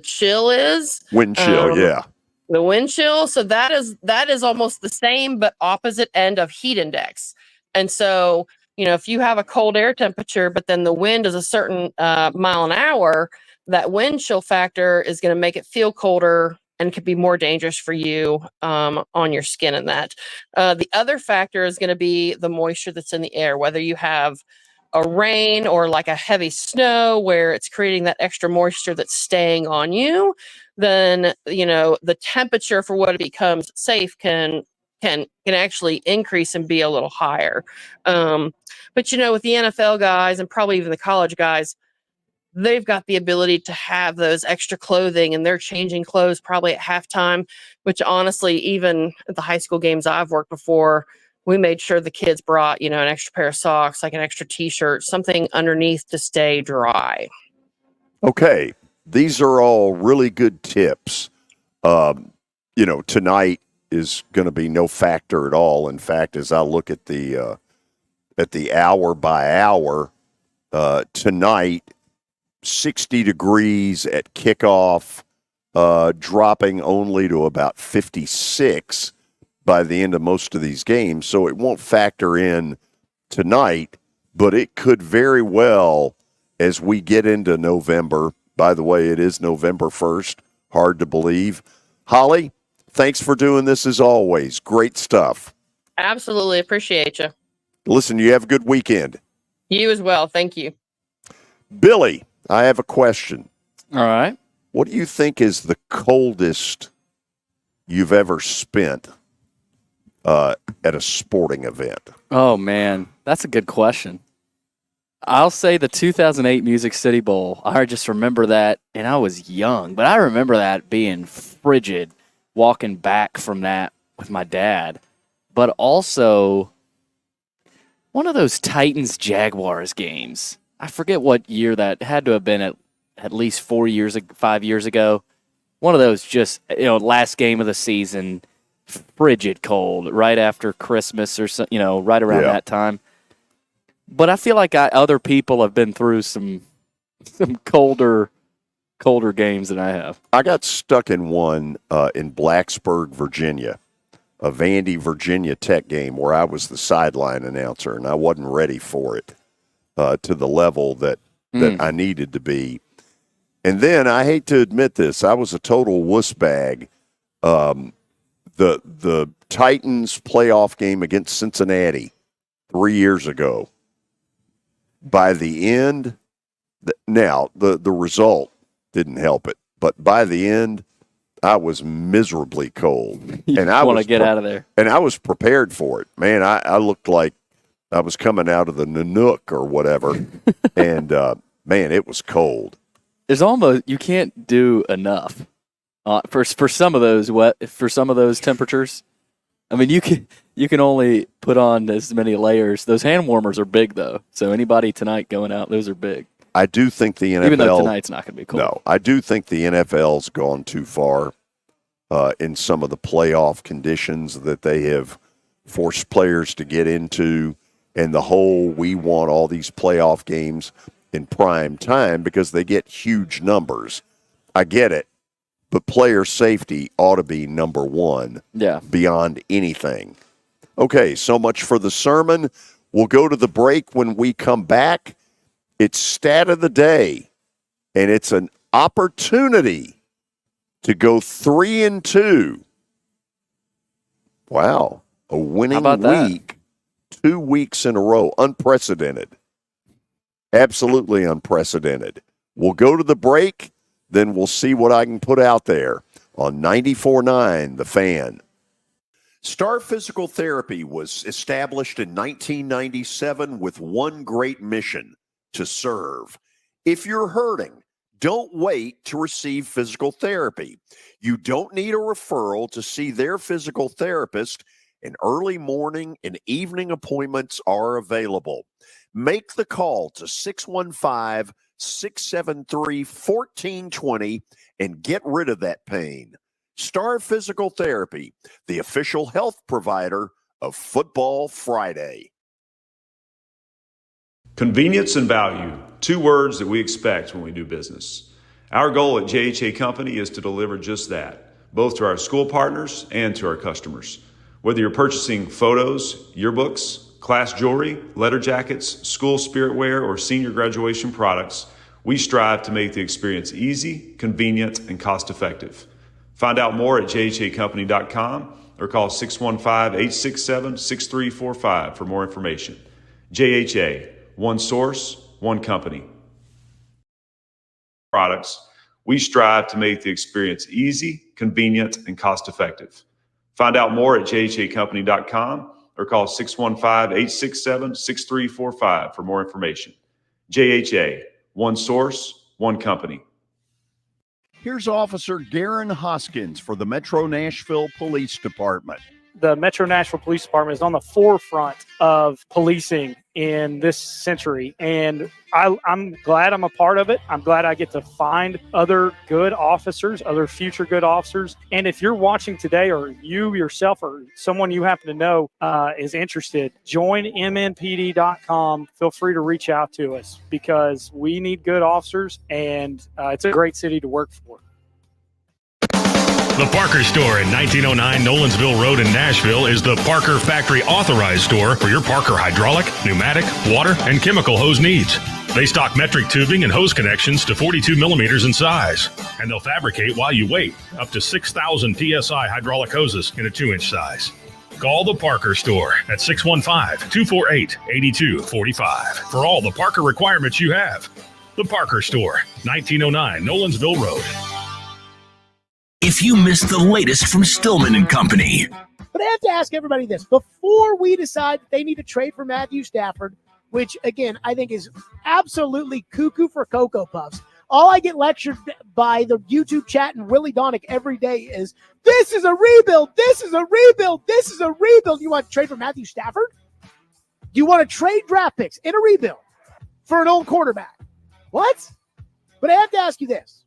chill is, wind chill, yeah, the wind chill. So that is almost the same but opposite end of heat index. And so if you have a cold air temperature, but then the wind is a certain mile an hour, that wind chill factor is going to make it feel colder and could be more dangerous for you on your skin and that. The other factor is going to be the moisture that's in the air, whether you have a rain or like a heavy snow where it's creating that extra moisture that's staying on you, then, the temperature for what it becomes safe can actually increase and be a little higher. But, with the NFL guys and probably even the college guys, they've got the ability to have those extra clothing, and they're changing clothes probably at halftime, which honestly, even at the high school games I've worked before, we made sure the kids brought, an extra pair of socks, like an extra t-shirt, something underneath to stay dry. Okay. These are all really good tips. Tonight is going to be no factor at all. In fact, as I look at the hour by hour, tonight, 60 degrees at kickoff, dropping only to about 56 by the end of most of these games. So it won't factor in tonight, but it could very well as we get into November. By the way, it is November 1st. Hard to believe. Holly, thanks for doing this as always. Great stuff. Absolutely. Appreciate you. Listen, you have a good weekend. You as well. Thank you. Billy, I have a question. All right. What do you think is the coldest you've ever spent at a sporting event? Oh, man. That's a good question. I'll say the 2008 Music City Bowl. I just remember that, and I was young, but I remember that being frigid walking back from that with my dad. But also one of those Titans-Jaguars games. I forget what year that had to have been at least 5 years ago. One of those just, last game of the season, frigid cold, right after Christmas or so, right around that time. But I feel like other people have been through some colder games than I have. I got stuck in one in Blacksburg, Virginia, a Vandy, Virginia Tech game where I was the sideline announcer, and I wasn't ready for it to the level that I needed to be. And then, I hate to admit this, I was a total wuss bag. The Titans playoff game against Cincinnati 3 years ago. By the end, now the result didn't help it, but by the end, I was miserably cold, and I want to get out of there. And I was prepared for it. Man, I looked like I was coming out of the Nanook or whatever, and man, it was cold. There's almost you can't do enough for some of those temperatures. I mean, you can only put on as many layers. Those hand warmers are big, though. So anybody tonight going out, those are big. I do think the NFL, even though tonight's not going to be cold. No, I do think the NFL's gone too far in some of the playoff conditions that they have forced players to get into, and the whole we want all these playoff games in prime time because they get huge numbers. I get it. But player safety ought to be number one beyond anything. Okay, so much for the sermon. We'll go to the break. When we come back, it's Stat of the Day, and it's an opportunity to go 3-2. Wow, a winning week, 2 weeks in a row, unprecedented. Absolutely unprecedented. We'll go to the break. Then we'll see what I can put out there on 94.9 The Fan. Star Physical Therapy was established in 1997 with one great mission: to serve. If you're hurting, don't wait to receive physical therapy. You don't need a referral to see their physical therapist, and early morning and evening appointments are available. Make the call to 615-673-1420 and get rid of that pain. Star Physical Therapy, the official health provider of Football Friday. Convenience and value, 2 words that we expect when we do business. Our goal at JHA Company is to deliver just that, both to our school partners and to our customers. Whether you're purchasing photos, yearbooks, class jewelry, letter jackets, school spirit wear, or senior graduation products, we strive to make the experience easy, convenient, and cost-effective. Find out more at jhacompany.com or call 615-867-6345 for more information. JHA, one source, one company. Products, we strive to make the experience easy, convenient, and cost-effective. Find out more at jhacompany.com or call 615-867-6345 for more information. JHA, one source, one company. Here's Officer Garen Hoskins for the Metro Nashville Police Department. the Metro Nashville Police Department is on the forefront of policing in this century, and I'm glad I'm a part of it. I'm glad I get to find other good officers, other future good officers. And if you're watching today, or you yourself or someone you happen to know is interested, join mnpd.com. Feel free to reach out to us because we need good officers, and it's a great city to work for. The Parker Store at 1909 Nolensville Road in Nashville is the Parker Factory authorized store for your Parker hydraulic, pneumatic, water, and chemical hose needs. They stock metric tubing and hose connections to 42 millimeters in size, and they'll fabricate while you wait up to 6,000 PSI hydraulic hoses in a 2-inch size. Call the Parker Store at 615-248-8245 for all the Parker requirements you have. The Parker Store, 1909 Nolensville Road. If you missed the latest from Stillman & Company. But I have to ask everybody this. Before we decide they need to trade for Matthew Stafford, which, again, I think is absolutely cuckoo for Cocoa Puffs, all I get lectured by the YouTube chat and Willie Donick every day is, this is a rebuild, this is a rebuild, this is a rebuild. You want to trade for Matthew Stafford? You want to trade draft picks in a rebuild for an old quarterback? What? But I have to ask you this.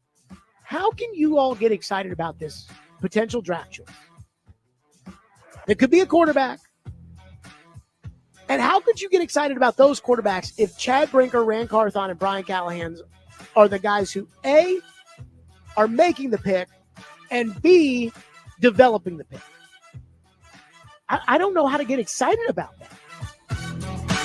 How can you all get excited about this potential draft choice? It could be a quarterback. And how could you get excited about those quarterbacks if Chad Brinker, Rand Carthon, and Brian Callahan are the guys who, A, are making the pick, and B, developing the pick? I don't know how to get excited about that.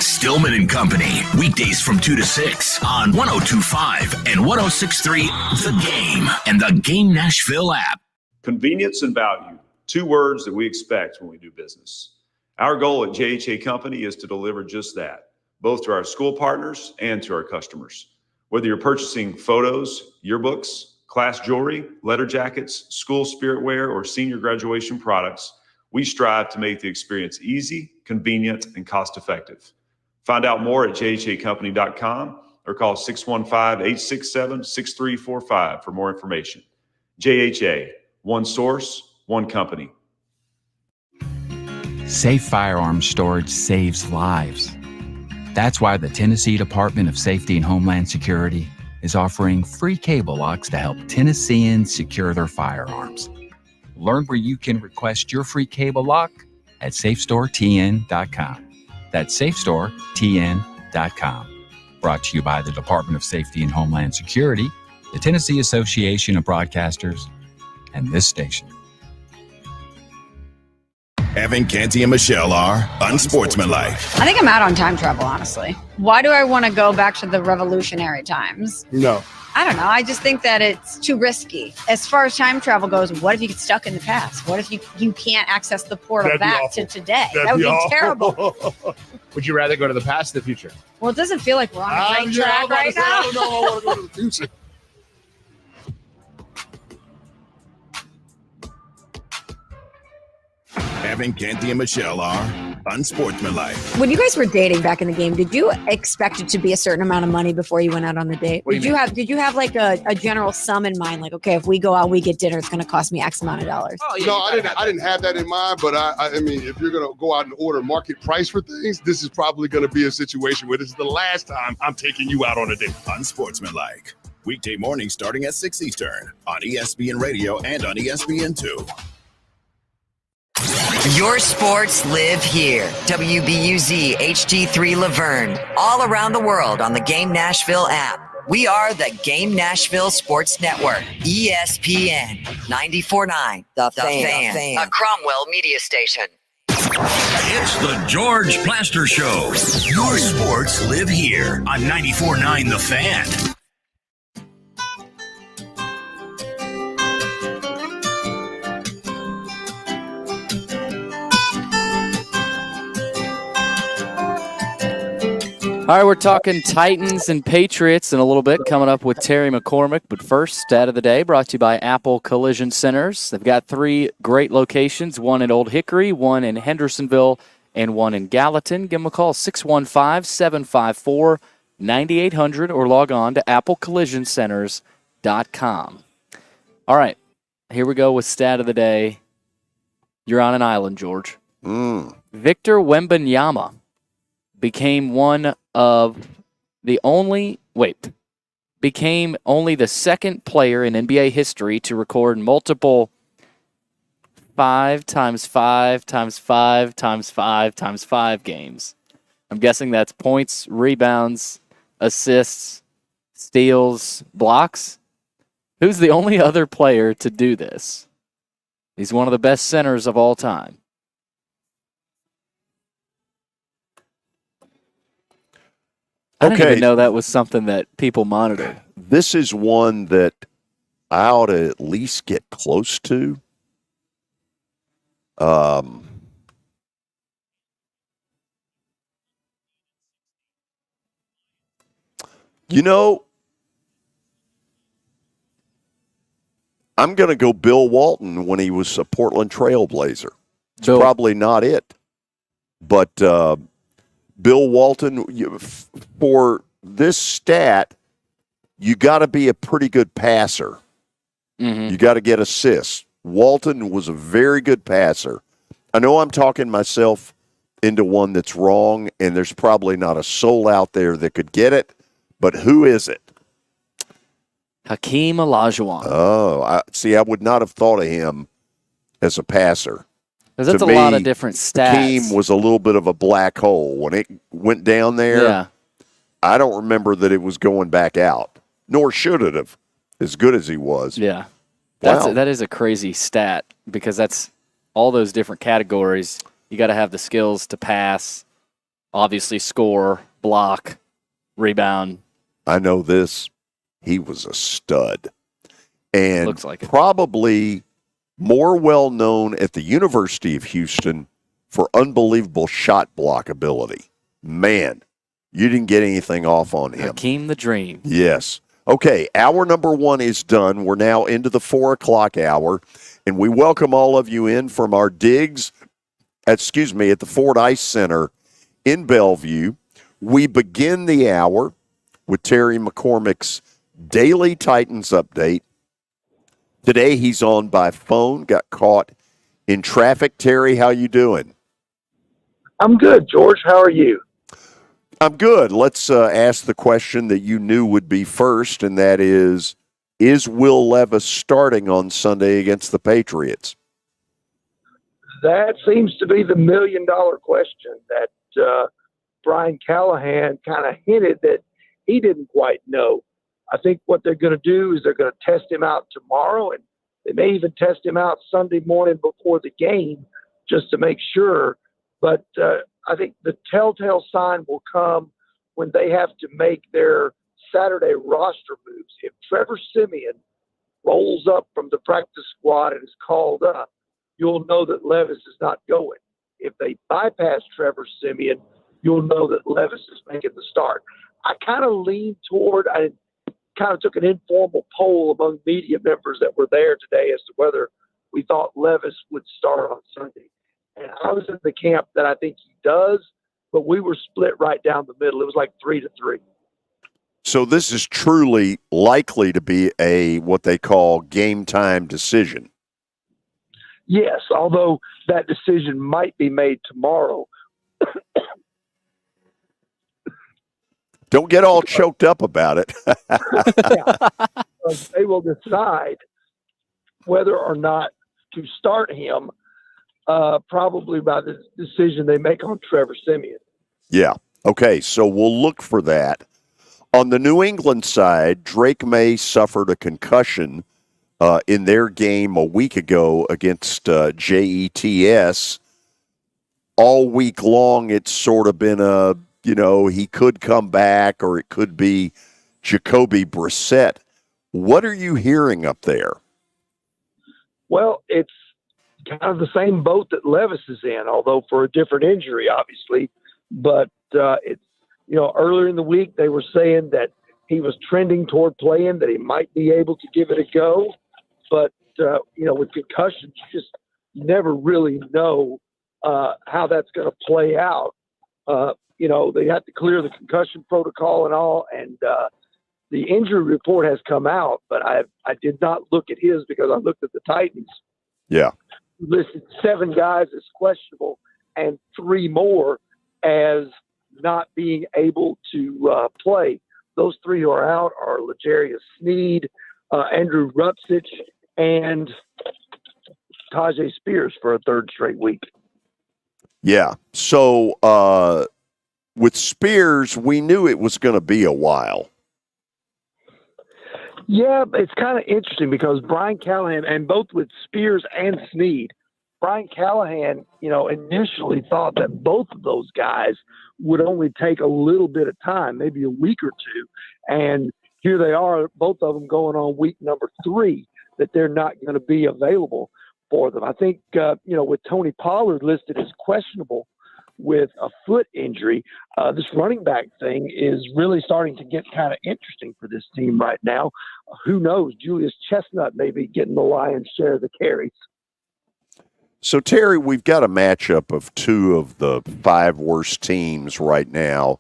Stillman & Company, weekdays from 2 to 6 on 102.5 and 106.3 The Game and the Game Nashville app. Convenience and value, 2 words that we expect when we do business. Our goal at JHA Company is to deliver just that, both to our school partners and to our customers. Whether you're purchasing photos, yearbooks, class jewelry, letter jackets, school spirit wear, or senior graduation products, we strive to make the experience easy, convenient, and cost-effective. Find out more at jhacompany.com or call 615-867-6345 for more information. JHA, one source, one company. Safe firearms storage saves lives. That's why the Tennessee Department of Safety and Homeland Security is offering free cable locks to help Tennesseans secure their firearms. Learn where you can request your free cable lock at safestoretn.com. That's safestoretn.com. Brought to you by the Department of Safety and Homeland Security, the Tennessee Association of Broadcasters, and this station. Evan, Canty, and Michelle are unsportsmanlike. I think I'm out on time travel, honestly. Why do I want to go back to the revolutionary times? No. I don't know. I just think that it's too risky. As far as time travel goes, what if you get stuck in the past? What if you can't access the portal back to today? That would be terrible. Would you rather go to the past or the future? Well, it doesn't feel like we're on the right track right now. I don't know. I want to go to the future. Evan, Canty, and Michelle are unsportsmanlike. When you guys were dating back in the game, did you expect it to be a certain amount of money before you went out on the date? Did you have like a general sum in mind? Like, okay, if we go out, we get dinner, it's going to cost me X amount of dollars. Oh, yeah, no, I didn't have that in mind, but I mean, if you're going to go out and order market price for things, this is probably going to be a situation where this is the last time I'm taking you out on a date. Unsportsmanlike. Weekday mornings starting at 6 Eastern on ESPN Radio and on ESPN2. Your sports live here. WBUZ HD3 Laverne. All around the world on the Game Nashville app. We are the Game Nashville Sports Network. ESPN 94.9. The Fan. A Cromwell media station. It's the George Plaster Show. Your sports live here on 94.9 The Fan. All right, we're talking Titans and Patriots in a little bit, coming up with Terry McCormick. But first, stat of the day brought to you by Apple Collision Centers. They've got 3 great locations, one in Old Hickory, one in Hendersonville, and one in Gallatin. Give them a call, 615-754-9800, or log on to applecollisioncenters.com. All right, here we go with stat of the day. You're on an island, George. Mm. Victor Wembanyama became only the second player in NBA history to record multiple 5 times 5 times 5 times 5 times 5 games. I'm guessing that's points, rebounds, assists, steals, blocks. Who's the only other player to do this? He's one of the best centers of all time. I didn't even know that was something that people monitored. This is one that I ought to at least get close to. You know, I'm going to go Bill Walton when he was a Portland Trailblazer. It's probably not it. But Bill Walton, for this stat, you got to be a pretty good passer. Mm-hmm. You got to get assists. Walton was a very good passer. I know I'm talking myself into one that's wrong, and there's probably not a soul out there that could get it, but who is it? Hakeem Olajuwon. Oh, I would not have thought of him as a passer. Because that's a lot of different stats. Hakeem was a little bit of a black hole. When it went down there, yeah. I don't remember that it was going back out, nor should it have, as good as he was. Yeah. Wow. That is a crazy stat because that's all those different categories. You got to have the skills to pass, obviously score, block, rebound. I know this. He was a stud. And looks like it. Probably more well known at the University of Houston for unbelievable shot block ability. Man, you didn't get anything off on him. Hakeem the Dream. Yes. Okay, hour number 1 is done. We're now into the 4 o'clock hour, and we welcome all of you in from our digs, at the Ford Ice Center in Bellevue. We begin the hour with Terry McCormick's Daily Titans Update. Today he's on by phone, got caught in traffic. Terry, how you doing? I'm good, George. How are you? I'm good. Let's ask the question that you knew would be first, and that is Will Levis starting on Sunday against the Patriots? That seems to be the million-dollar question that Brian Callahan kind of hinted that he didn't quite know. I think what they're going to do is they're going to test him out tomorrow, and they may even test him out Sunday morning before the game just to make sure. But I think the telltale sign will come when they have to make their Saturday roster moves. If Trevor Siemian rolls up from the practice squad and is called up, you'll know that Levis is not going. If they bypass Trevor Siemian, you'll know that Levis is making the start. I kind of lean toward, I kind of took an informal poll among media members that were there today as to whether we thought Levis would start on Sunday. And I was in the camp that I think he does, but we were split right down the middle. It was like 3-3. So this is truly likely to be a what they call game time decision. Yes, although that decision might be made tomorrow. Don't get all choked up about it. They will decide whether or not to start him probably by the decision they make on Trevor Siemian. Yeah. Okay, so we'll look for that. On the New England side, Drake May suffered a concussion in their game a week ago against JETS. All week long, it's sort of been he could come back, or it could be Jacoby Brissett. What are you hearing up there? Well, it's kind of the same boat that Levis is in, although for a different injury, obviously. But it's earlier in the week they were saying that he was trending toward playing, that he might be able to give it a go. But with concussions, you just never really know how that's going to play out. They have to clear the concussion protocol and all, and the injury report has come out, but I did not look at his because I looked at the Titans. Yeah. listed 7 guys as questionable and 3 more as not being able to play. Those 3 who are out are L'Jarius Sneed, Andrew Rupsich, and Tajay Spears for a 3rd straight week. Yeah. So with Spears, we knew it was going to be a while. Yeah, it's kind of interesting because Brian Callahan, and both with Spears and Sneed, Brian Callahan, initially thought that both of those guys would only take a little bit of time, maybe a week or 2. And here they are, both of them going on week number 3, that they're not going to be available for them. I think, with Tony Pollard listed as questionable with a foot injury, this running back thing is really starting to get kind of interesting for this team right now. Who knows? Julius Chestnut may be getting the lion's share of the carries. So, Terry, we've got a matchup of 2 of the 5 worst teams right now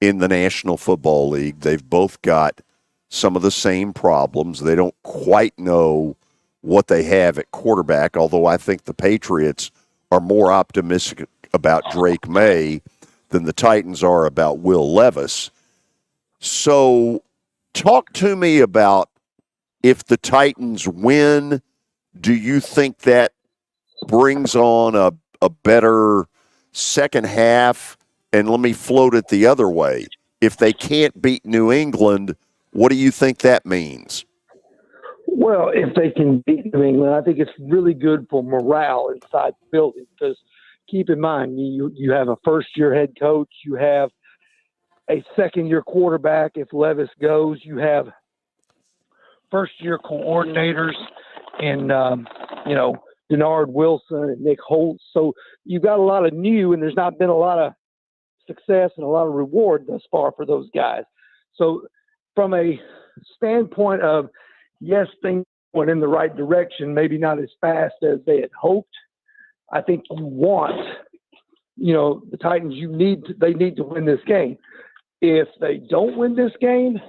in the National Football League. They've both got some of the same problems. They don't quite know what they have at quarterback, although I think the Patriots are more optimistic about Drake May than the Titans are about Will Levis. So talk to me about, if the Titans win, do you think that brings on a better second half? And let me float it the other way. If they can't beat New England, what do you think that means? Well, if they can beat New England, I think it's really good for morale inside the building, because keep in mind, you have a first-year head coach, you have a second-year quarterback if Levis goes, you have first-year coordinators in, Denard Wilson and Nick Holtz. So you've got a lot of new, and there's not been a lot of success and a lot of reward thus far for those guys. So from a standpoint of, yes, things went in the right direction, maybe not as fast as they had hoped, I think you want, the Titans, they need to win this game. If they don't win this game,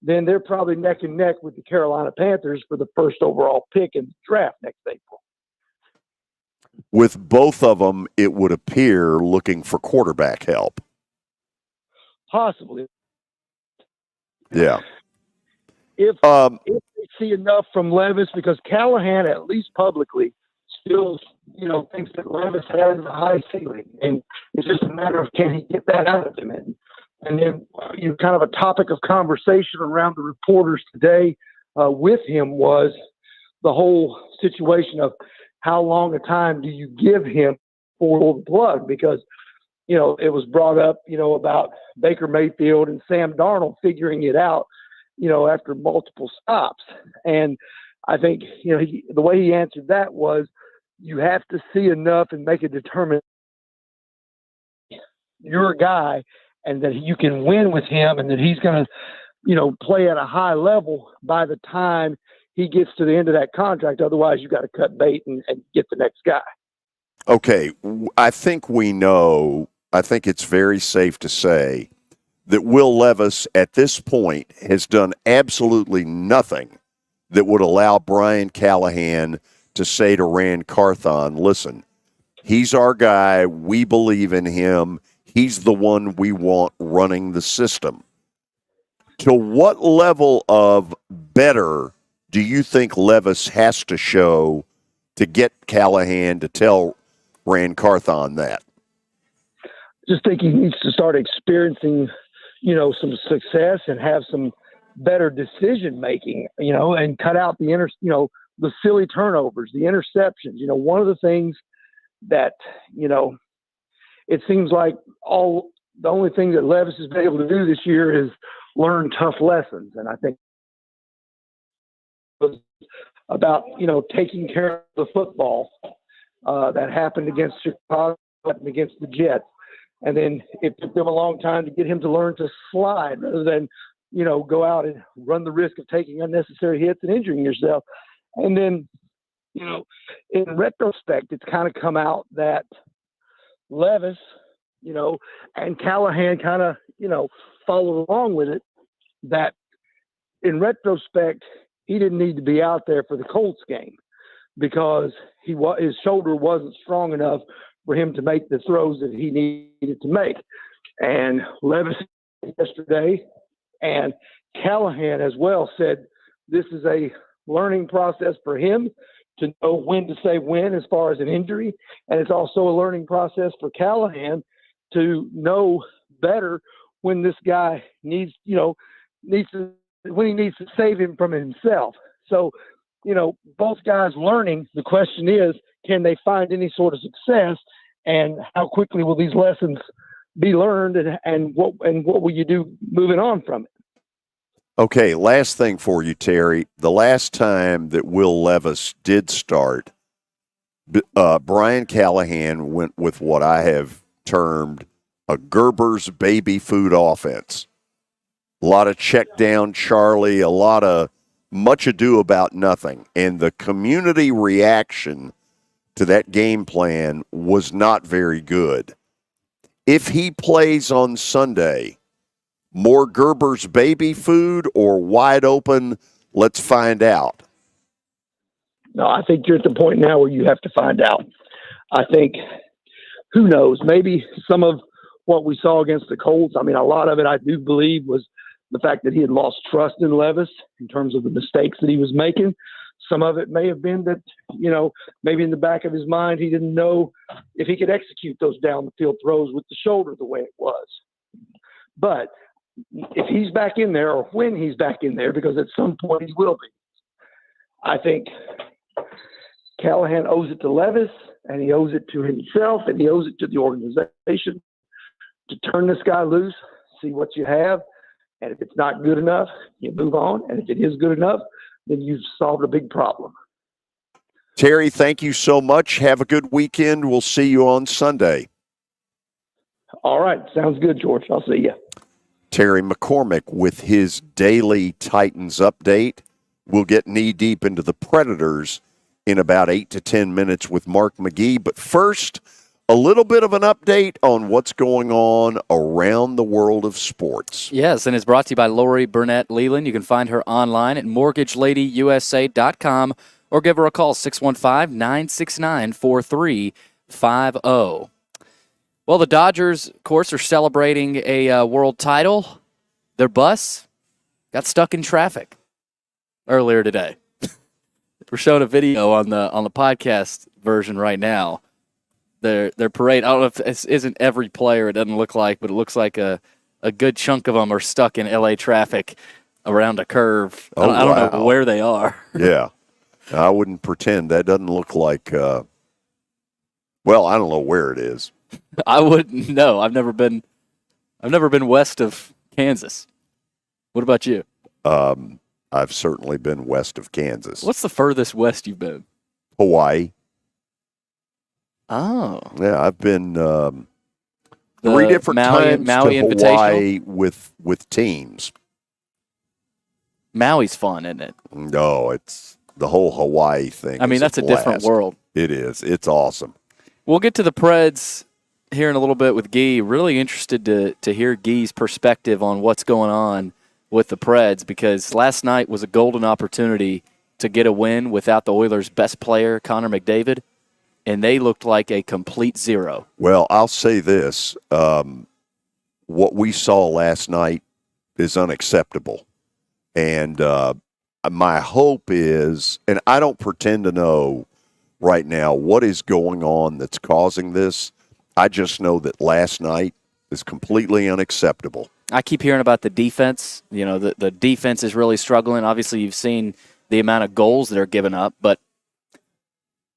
then they're probably neck and neck with the Carolina Panthers for the first overall pick in the draft next April. With both of them, it would appear looking for quarterback help. Possibly. Yeah. If they see enough from Levis, because Callahan, at least publicly, still, thinks that Levis has a high ceiling, and it's just a matter of, can he get that out of him? And then, kind of a topic of conversation around the reporters today with him was the whole situation of how long a time do you give him for the plug? Because, it was brought up, about Baker Mayfield and Sam Darnold figuring it out, after multiple stops. And I think, the way he answered that was, you have to see enough and make a determination you're a guy and that you can win with him and that he's going to, play at a high level by the time he gets to the end of that contract. Otherwise, you got to cut bait and get the next guy. Okay. I think it's very safe to say that Will Levis at this point has done absolutely nothing that would allow Brian Callahan to say to Rand Carthon, listen, he's our guy. We believe in him. He's the one we want running the system. To what level of better do you think Levis has to show to get Callahan to tell Rand Carthon that? Just think he needs to start experiencing, some success and have some better decision making, and cut out the silly turnovers, the interceptions. One of the things that, it seems like the only thing that Levis has been able to do this year is learn tough lessons. And I think it was about, taking care of the football that happened against Chicago and against the Jets. And then it took them a long time to get him to learn to slide rather than, go out and run the risk of taking unnecessary hits and injuring yourself. And then, in retrospect, it's kind of come out that Levis, and Callahan kind of, followed along with it, that in retrospect, he didn't need to be out there for the Colts game. because his shoulder wasn't strong enough for him to make the throws that he needed to make. And Levis yesterday and Callahan as well said this is a learning process for him to know when to say when as far as an injury. And it's also a learning process for Callahan to know better when this guy needs to save him from himself. So, both guys learning. The question is, can they find any sort of success, and how quickly will these lessons be learned, and what will you do moving on from it? Okay, last thing for you, Terry. The last time that Will Levis did start, Brian Callahan went with what I have termed a Gerber's baby food offense. A lot of check down Charlie, a lot of much ado about nothing. And the community reaction to that game plan was not very good. If he plays on Sunday, more Gerber's baby food or wide open, let's find out? No, I think you're at the point now where you have to find out. I think, who knows, maybe some of what we saw against the Colts, a lot of it I do believe was the fact that he had lost trust in Levis in terms of the mistakes that he was making. Some of it may have been that, maybe in the back of his mind, he didn't know if he could execute those down the field throws with the shoulder the way it was. But if he's back in there, or when he's back in there, because at some point he will be, I think Callahan owes it to Levis, and he owes it to himself, and he owes it to the organization to turn this guy loose, see what you have, and if it's not good enough, you move on, and if it is good enough, then you've solved a big problem. Terry, thank you so much. Have a good weekend. We'll see you on Sunday. All right. Sounds good, George. I'll see you. Terry McCormick with his daily Titans update. We'll get knee-deep into the Predators in about 8 to 10 minutes with Mark McGee. But first, a little bit of an update on what's going on around the world of sports. Yes, and it's brought to you by Lori Burnett Leland. You can find her online at mortgageladyyusa.com or give her a call, 615-969-4350. Well, the Dodgers, of course, are celebrating a world title. Their bus got stuck in traffic earlier today. We're showing a video on the podcast version right now. Their parade, I don't know if this isn't every player, it doesn't look like, but it looks like a good chunk of them are stuck in L.A. traffic around a curve. I don't know where they are. Yeah. I wouldn't pretend. That doesn't look like, I don't know where it is. I wouldn't know. I've never been west of Kansas. What about you? I've certainly been west of Kansas. What's the furthest west you've been? Hawaii. Oh. Yeah, I've been 3 different times Maui to Hawaii with teams. Maui's fun, isn't it? No, it's the whole Hawaii thing. That's a different world. It is. It's awesome. We'll get to the Preds here in a little bit with Guy. Really interested to hear Guy's perspective on what's going on with the Preds, because last night was a golden opportunity to get a win without the Oilers' best player, Connor McDavid, and they looked like a complete zero. Well, I'll say this. What we saw last night is unacceptable. And my hope is, and I don't pretend to know right now what is going on that's causing this. I just know that last night is completely unacceptable. I keep hearing about the defense. The defense is really struggling. Obviously, you've seen the amount of goals that are given up, but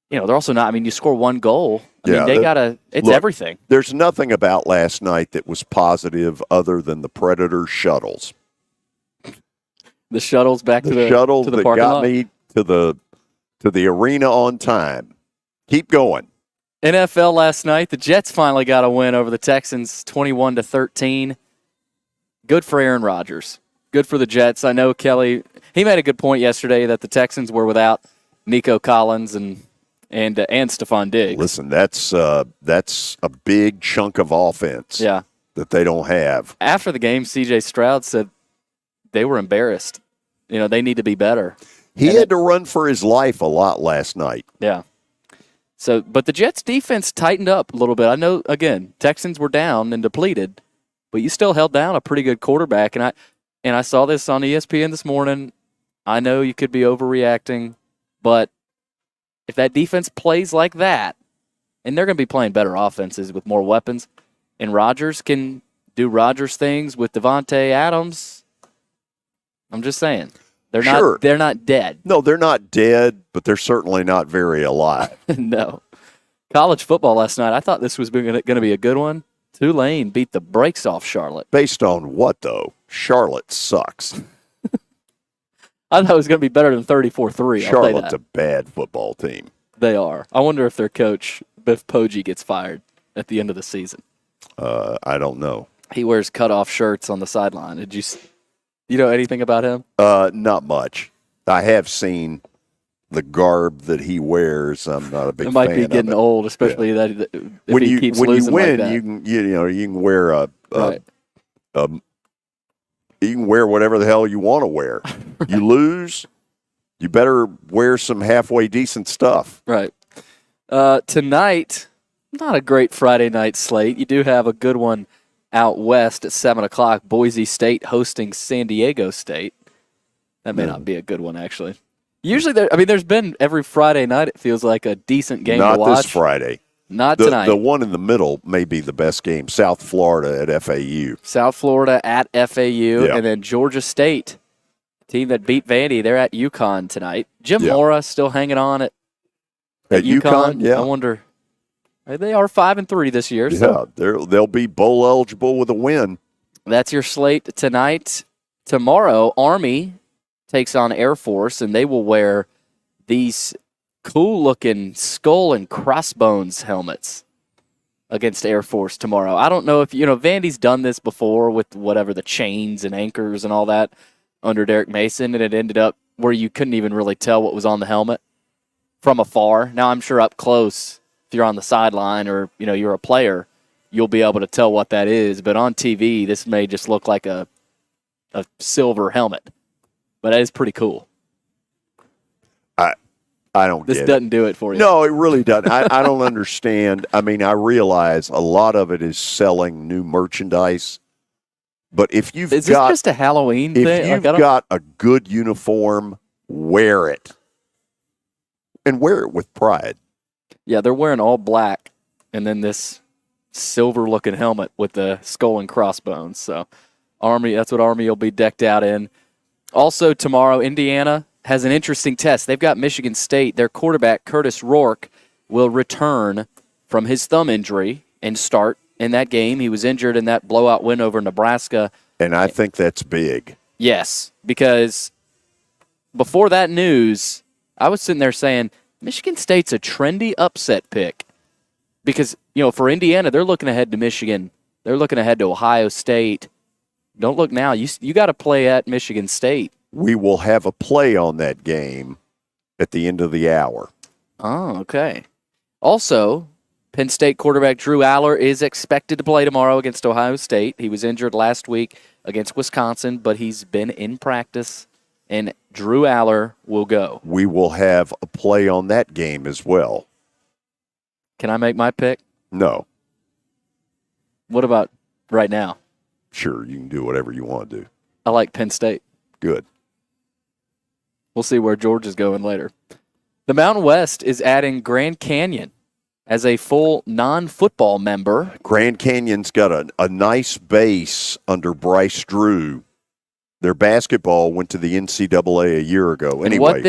they're also not. You score one goal. It's everything. There's nothing about last night that was positive other than the Predators shuttles. The shuttles back to the shuttles to the that parking got lot. me to the arena on time. Keep going. NFL last night, the Jets finally got a win over the Texans, 21-13. Good for Aaron Rodgers. Good for the Jets. I know Kelly. He made a good point yesterday that the Texans were without Nico Collins and Stephon Diggs. Listen, that's a big chunk of offense. Yeah. That they don't have. After the game, C.J. Stroud said they were embarrassed. They need to be better. He had to run for his life a lot last night. Yeah. So, but the Jets defense tightened up a little bit. I know, again, Texans were down and depleted, but you still held down a pretty good quarterback. And I saw this on ESPN this morning. I know you could be overreacting, but if that defense plays like that, and they're going to be playing better offenses with more weapons, and Rodgers can do Rodgers things with Devontae Adams, I'm just saying. They're not dead. No, they're not dead, but they're certainly not very alive. No. College football last night, I thought this was going to be a good one. Tulane beat the brakes off Charlotte. Based on what, though? Charlotte sucks. I thought it was going to be better than 34-3. Charlotte's a bad football team. They are. I wonder if their coach, Biff Poggi, gets fired at the end of the season. I don't know. He wears cutoff shirts on the sideline. Did you know anything about him? Not much. I have seen the garb that he wears. I'm not a big fan of it. It might be getting old, especially that if when he you keeps when losing you win, like that. you can wear you can wear whatever the hell you want to wear. You lose, you better wear some halfway decent stuff. Right. Tonight, not a great Friday night slate. You do have a good one out west at 7 o'clock. Boise State hosting San Diego State. That may not be a good one, actually. Usually, there's been every Friday night, it feels like, a decent game to watch. Not this Friday. Not tonight. The one in the middle may be the best game. South Florida at FAU. South Florida at FAU, and then Georgia State, team that beat Vandy. They're at UConn tonight. Jim Mora still hanging on at UConn. Yeah. I wonder. They are 5-3 this year. Yeah, So they'll be bowl eligible with a win. that's your slate tonight. Tomorrow, Army takes on Air Force, and they will wear these cool-looking skull and crossbones helmets against Air Force tomorrow. I don't know if, Vandy's done this before with whatever the chains and anchors and all that under Derek Mason, and it ended up where you couldn't even really tell what was on the helmet from afar. Now, I'm sure up close, if you're on the sideline or, you're a player, you'll be able to tell what that is. But on TV, this may just look like a silver helmet. But that is pretty cool. I don't This get doesn't it. do it for you. No, it really doesn't. I don't understand. I mean, I realize a lot of it is selling new merchandise. But if you've Is got this just a Halloween thing? if you've got a good uniform, wear it. And wear it with pride. Yeah, they're wearing all black and then this silver-looking helmet with the skull and crossbones. So, Army, that's what Army will be decked out in. Also, tomorrow, Indiana has an interesting test. They've got Michigan State. Their quarterback, Curtis Rourke, will return from his thumb injury and start in that game. He was injured in that blowout win over Nebraska. And I think that's big. Yes, because before that news, I was sitting there saying, Michigan State's a trendy upset pick. Because, for Indiana, they're looking ahead to Michigan. They're looking ahead to Ohio State. Don't look now. You got to play at Michigan State. We will have a play on that game at the end of the hour. Oh, okay. Also, Penn State quarterback Drew Aller is expected to play tomorrow against Ohio State. He was injured last week against Wisconsin, but he's been in practice, and Drew Aller will go. We will have a play on that game as well. Can I make my pick? No. What about right now? Sure, you can do whatever you want to do. I like Penn State. Good. We'll see where Georgia's going later. The Mountain West is adding Grand Canyon as a full non-football member. Grand Canyon's got a nice base under Bryce Drew. Their basketball went to the NCAA a year ago. Anyway,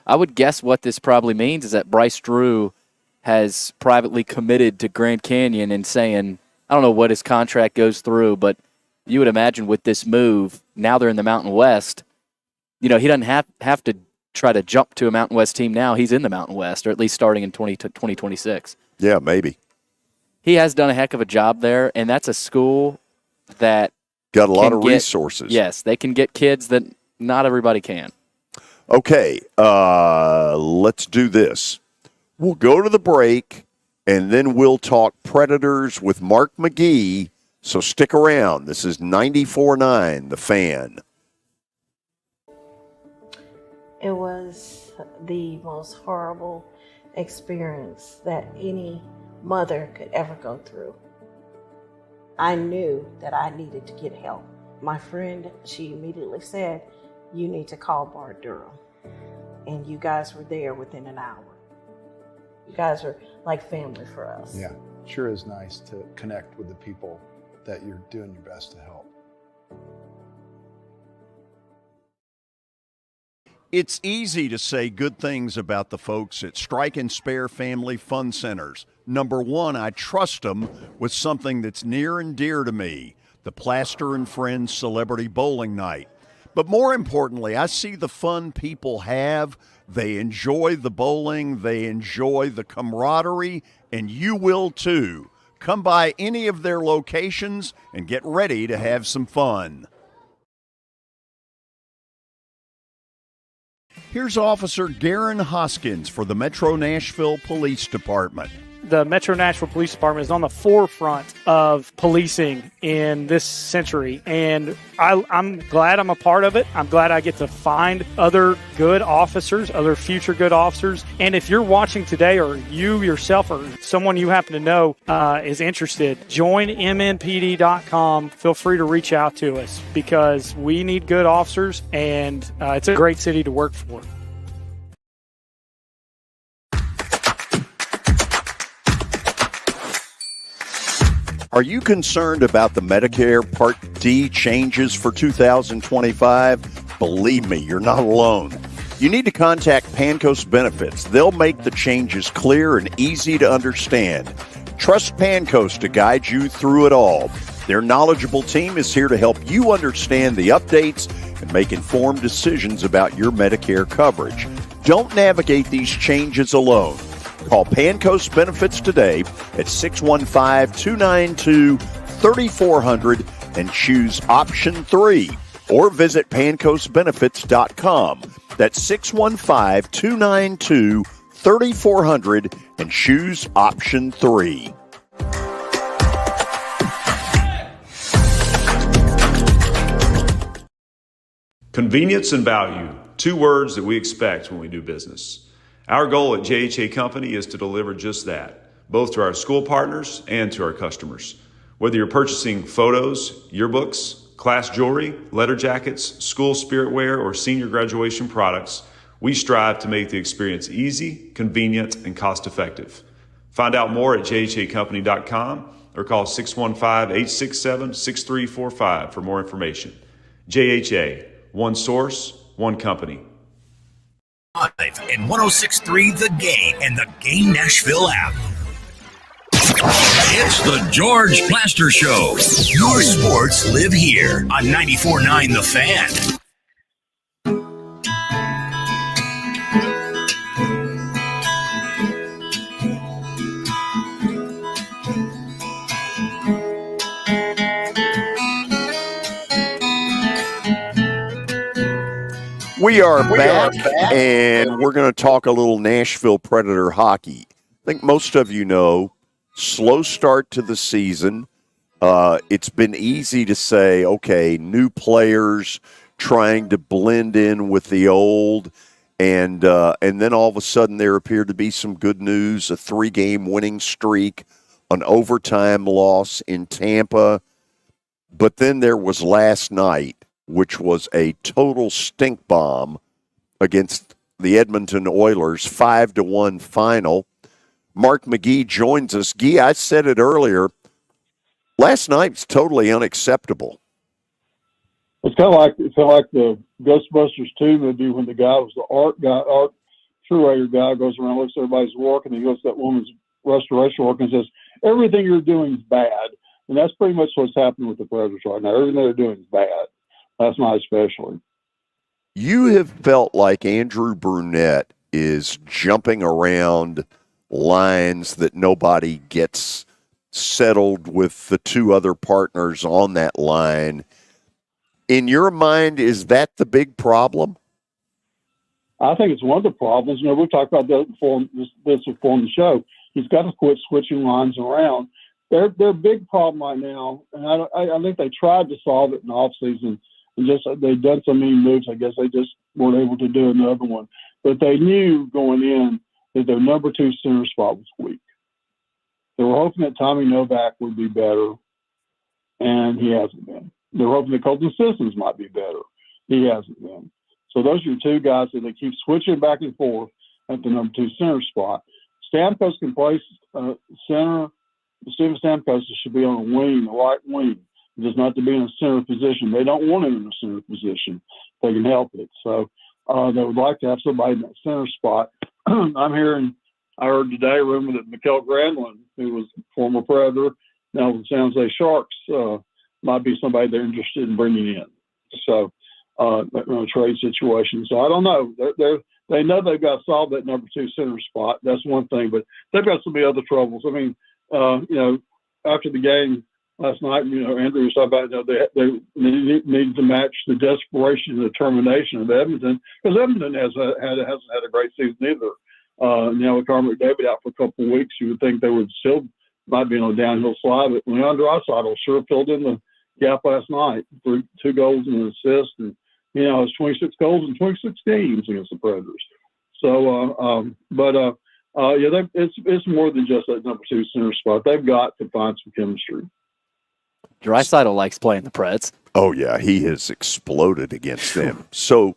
I would guess what this probably means is that Bryce Drew has privately committed to Grand Canyon and saying, I don't know what his contract goes through, but you would imagine with this move, now they're in the Mountain West, he doesn't have to try to jump to a Mountain West team now. He's in the Mountain West, or at least starting in 2026. Yeah, maybe. He has done a heck of a job there, and that's a school that got a lot of resources. Yes, they can get kids that not everybody can. Okay, let's do this. We'll go to the break, and then we'll talk Predators with Mark McGee. So stick around. This is 94.9 The Fan. It was the most horrible experience that any mother could ever go through. I knew that I needed to get help. My friend, she immediately said, "You need to call Bart Durham." And you guys were there within an hour. You guys are like family for us. Yeah, sure is nice to connect with the people that you're doing your best to help. It's easy to say good things about the folks at Strike and Spare Family Fun Centers. Number one, I trust them with something that's near and dear to me, the Plaster and Friends Celebrity Bowling Night. But more importantly, I see the fun people have. They enjoy the bowling, they enjoy the camaraderie, and you will too. Come by any of their locations and get ready to have some fun. Here's Officer Garen Hoskins for the Metro Nashville Police Department. The Metro Nashville Police Department is on the forefront of policing in this century, and I'm glad I'm a part of it. I'm glad I get to find other good officers, other future good officers. And if you're watching today, or you yourself or someone you happen to know is interested, join MNPD.com. Feel free to reach out to us because we need good officers, and it's a great city to work for. Are you concerned about the Medicare Part D changes for 2025? Believe me, you're not alone. You need to contact Pancoast Benefits. They'll make the changes clear and easy to understand. Trust Pancoast to guide you through it all. Their knowledgeable team is here to help you understand the updates and make informed decisions about your Medicare coverage. Don't navigate these changes alone. Call Pancoast Benefits today at 615-292-3400 and choose option 3, or visit pancoastbenefits.com. That's 615-292-3400 and choose option 3. Convenience and value, two words that we expect when we do business. Our goal at JHA Company is to deliver just that, both to our school partners and to our customers. Whether you're purchasing photos, yearbooks, class jewelry, letter jackets, school spirit wear, or senior graduation products, we strive to make the experience easy, convenient, and cost-effective. Find out more at jhacompany.com or call 615-867-6345 for more information. JHA, one source, one company. Live and 106.3 The Game and the Game Nashville app. It's the George Plaster Show. Your sports live here on 94.9 The Fan. We are back, and we're going to talk a little Nashville Predator hockey. I think most of you know, slow start to the season. It's been easy to say, okay, new players trying to blend in with the old, and then all of a sudden there appeared to be some good news, a 3-game winning streak, an overtime loss in Tampa. But then there was last night, which was a total stink bomb against the Edmonton Oilers, 5-1 final. Mark McGee joins us. Gee, I said it earlier. Last night's totally unacceptable. It's kind of like the Ghostbusters 2 movie when the guy was the art curator guy, goes around, looks at everybody's work, and he goes to that woman's restoration work and says, "Everything you're doing is bad." And that's pretty much what's happening with the Predators right now. Everything they're doing is bad. Last night especially. You have felt like Andrew Brunette is jumping around lines that nobody gets settled with the two other partners on that line. In your mind, is that the big problem? I think it's one of the problems. You know, we've talked about this before on the show. He's got to quit switching lines around. Their big problem right now, and I think they tried to solve it in the offseason, and just they've done so many moves. I guess they just weren't able to do another one. But they knew going in that their number 2 center spot was weak. They were hoping that Tommy Novak would be better, and he hasn't been. They were hoping that Colton Sissons might be better. He hasn't been. So those are your 2 guys that they keep switching back and forth at the number 2 center spot. Stamkos can play center. Steven Stamkos should be on a wing, the right wing. He does not to be in a center position. They don't want him in a center position. They can help it. So they would like to have somebody in that center spot. I heard today a rumor that Mikael Granlund, who was a former Predator, now with the San Jose Sharks, might be somebody they're interested in bringing in. So a trade situation. So I don't know. They know they've got to solve that number 2 center spot. That's one thing, but they've got so many other troubles. I mean, after the game last night, Andrew was talking about, they need to match the desperation and determination of Edmonton, because Edmonton hasn't had a great season either. With Connor McDavid out for a couple of weeks, you would think they would still might be on a downhill slide, but Leon Draisaitl sure filled in the gap last night for 2 goals and an assist, and it's 26 goals in 26 games against the Predators. So, it's more than just that number 2 center spot. They've got to find some chemistry. Draisaitl likes playing the Preds. Oh, yeah, he has exploded against them. So,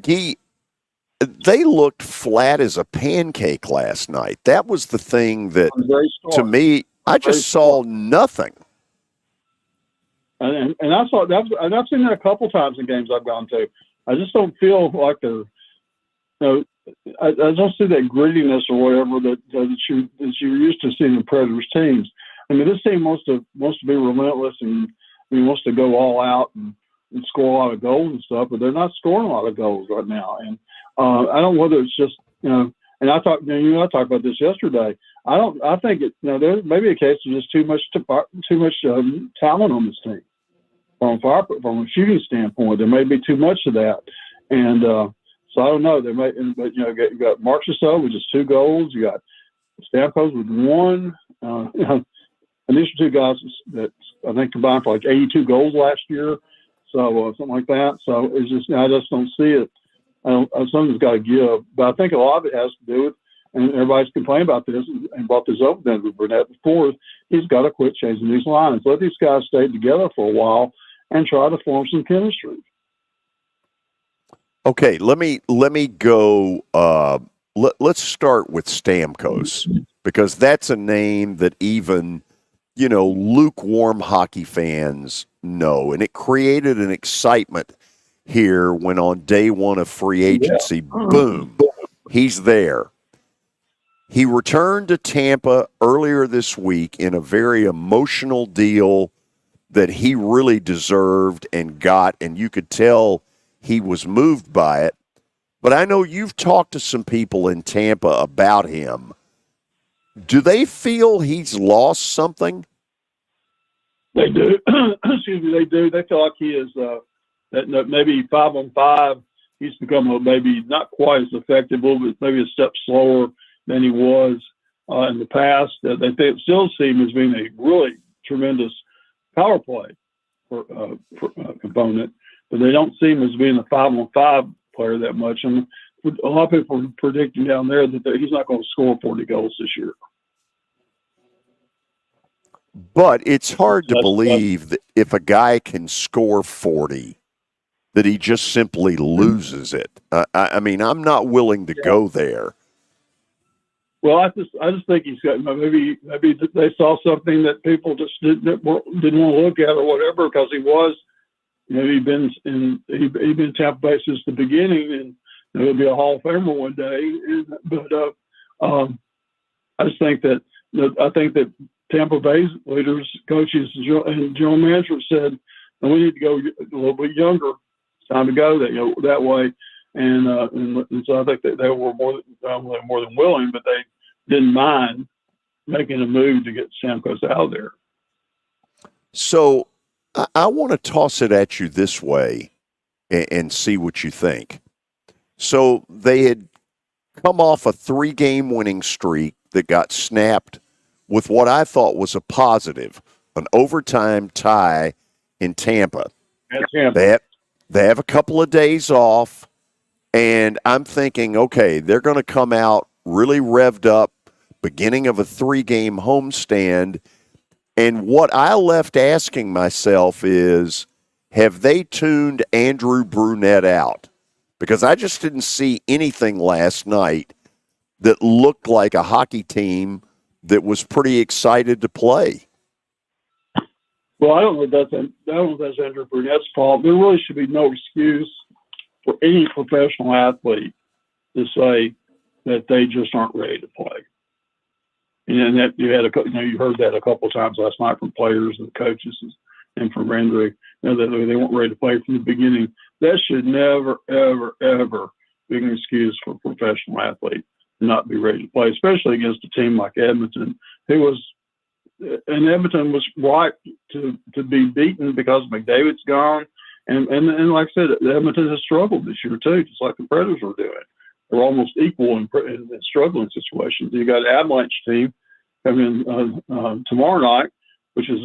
they looked flat as a pancake last night. That was the thing that, to me, I just saw nothing. And I saw that, and I've seen that a couple times in games I've gone to. I just don't feel like I don't see that grittiness or whatever that you're used to seeing in Predators teams. I mean, this team wants to be relentless and wants to go all out and score a lot of goals and stuff, but they're not scoring a lot of goals right now. And I don't know whether it's just and I talked about this yesterday. I think there may be a case of just too much talent on this team from a shooting standpoint. There may be too much of that, and so I don't know. But you got Mark Chasseau with just 2 goals. You got Stamkos with 1. And these are 2 guys that I think combined for like 82 goals last year, so something like that. So it's just I just don't see it. Something's got to give, but I think a lot of it has to do with, and everybody's complaining about this and brought this up then with Burnett before. He's got to quit changing these lines. Let these guys stay together for a while and try to form some chemistry. Okay, let me go. Let's start with Stamkos, because that's a name that even lukewarm hockey fans know, and it created an excitement here when on day 1 of free agency, boom, he's there. He returned to Tampa earlier this week in a very emotional deal that he really deserved and got, and you could tell he was moved by it. But I know you've talked to some people in Tampa about him. Do they feel he's lost something? They do. Excuse me, they do. They feel like he is that maybe 5-on-5, he's become maybe not quite as effective, but maybe a step slower than he was in the past. They still see him as being a really tremendous power play component, but they don't see him as being a 5-on-5 player that much. And a lot of people are predicting down there that he's not going to score 40 goals this year. But it's hard to believe that if a guy can score 40, that he just simply loses it. I mean, I'm not willing to go there. Well, I just think he's got maybe they saw something that people just didn't want to look at or whatever, because he was, he'd been in Tampa Bay since the beginning, and he'll be a Hall of Famer one day. But I just think that Tampa Bay's leaders, coaches, and general managers said, we need to go a little bit younger. It's time to go that way. And so I think that they were more than willing, but they didn't mind making a move to get Stamkos out of there. So I want to toss it at you this way and see what you think. So they had come off a 3-game winning streak that got snapped with what I thought was a positive, an overtime tie in Tampa. They have a couple of days off. And I'm thinking, okay, they're going to come out really revved up, beginning of a 3-game homestand. And what I left asking myself is, have they tuned Andrew Brunette out? Because I just didn't see anything last night that looked like a hockey team that was pretty excited to play. Well, I don't know if that's Andrew Brunette's fault. There really should be no excuse for any professional athlete to say that they just aren't ready to play. And that you heard that a couple of times last night from players and coaches and from Andrew, that they weren't ready to play from the beginning. That should never, ever, ever be an excuse for a professional athlete to not be ready to play, especially against a team like Edmonton, and Edmonton was right to be beaten because McDavid's gone. And like I said, Edmonton has struggled this year too, just like the Predators were doing. They're almost equal in struggling situations. You got an Avalanche team coming in tomorrow night, which has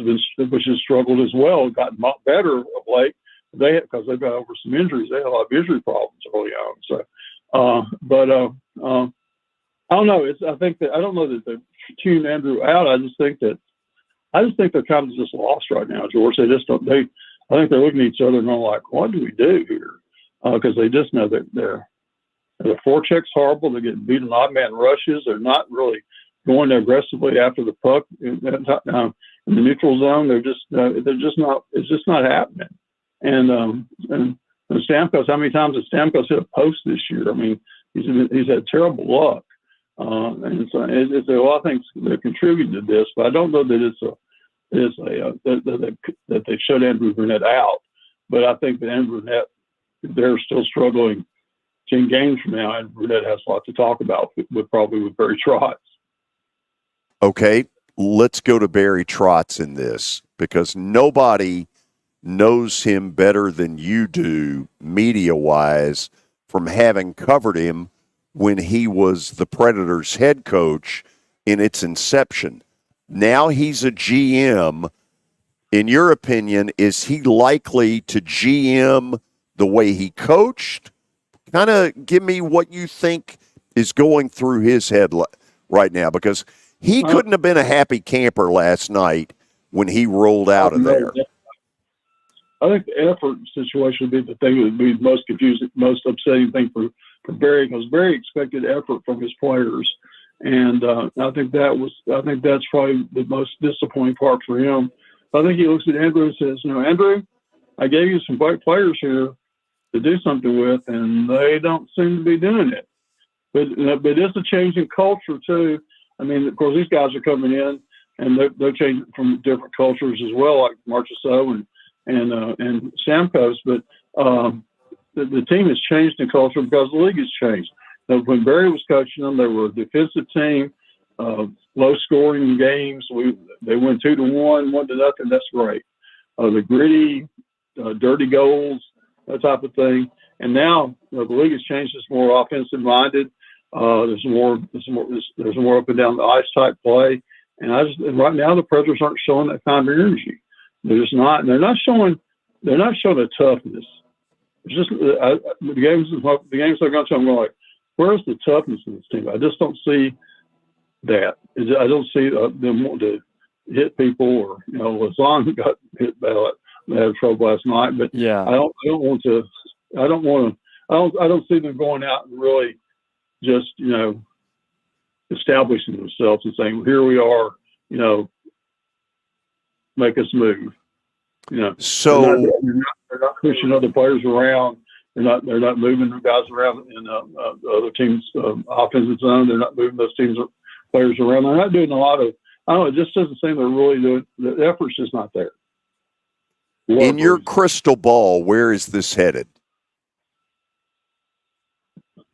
struggled as well, gotten much better of late. Because they've got over some injuries, they had a lot of injury problems early on. So, I don't know. I don't know that they've tuned Andrew out. I just think they're kind of just lost right now, George. They just don't. I think they're looking at each other and going like, "What do we do here?" Because they just know that the forecheck's horrible. They're getting beaten odd man rushes. They're not really going aggressively after the puck in the neutral zone. They're just not. It's just not happening. And Stamkos, how many times has Stamkos hit a post this year? I mean, he's had terrible luck. And so it's a lot of things that contribute to this, but I don't know that that they shut Andrew Brunette out. But I think that Andrew Brunette, they're still struggling 10 games from now, and Brunette has a lot to talk about with Barry Trotz. Okay, let's go to Barry Trotz in this, because nobody knows him better than you do, media-wise, from having covered him when he was the Predators' head coach in its inception. Now he's a GM. In your opinion, is he likely to GM the way he coached? Kind of give me what you think is going through his head right now, because he couldn't have been a happy camper last night when he rolled out of there. I think the effort situation would be the thing that would be most confusing, most upsetting thing for Barry, because Barry expected effort from his players, and I think that's probably the most disappointing part for him. I think he looks at Andrew and says, Andrew, I gave you some great players here to do something with, and they don't seem to be doing it. But it's a change in culture too. I mean, of course, these guys are coming in and they're changing from different cultures as well, like Marchessault and Stamkos. But the team has changed in culture because the league has changed. Now, when Barry was coaching them, they were a defensive team, low-scoring games. They win 2-1, 1-0. That's great. The gritty, dirty goals, that type of thing. And now the league has changed. It's more offensive-minded. There's more up and down the ice type play. And right now the Predators aren't showing that kind of energy. They're just not. And they're not showing a toughness. It's just the games they're going to. I'm going like, where's the toughness in this team? I just don't see that. I don't see them wanting to hit people, or Lazan got hit bad. They had trouble last night, but yeah, I don't see them going out and really just establishing themselves and saying, here we are, make us move. So they're not pushing other players around. They're not moving guys around in other teams' offensive zone. They're not moving those players around. They're not doing a lot of. I don't know. It just doesn't seem they're really doing. The effort's just not there. In your crystal ball, where is this headed?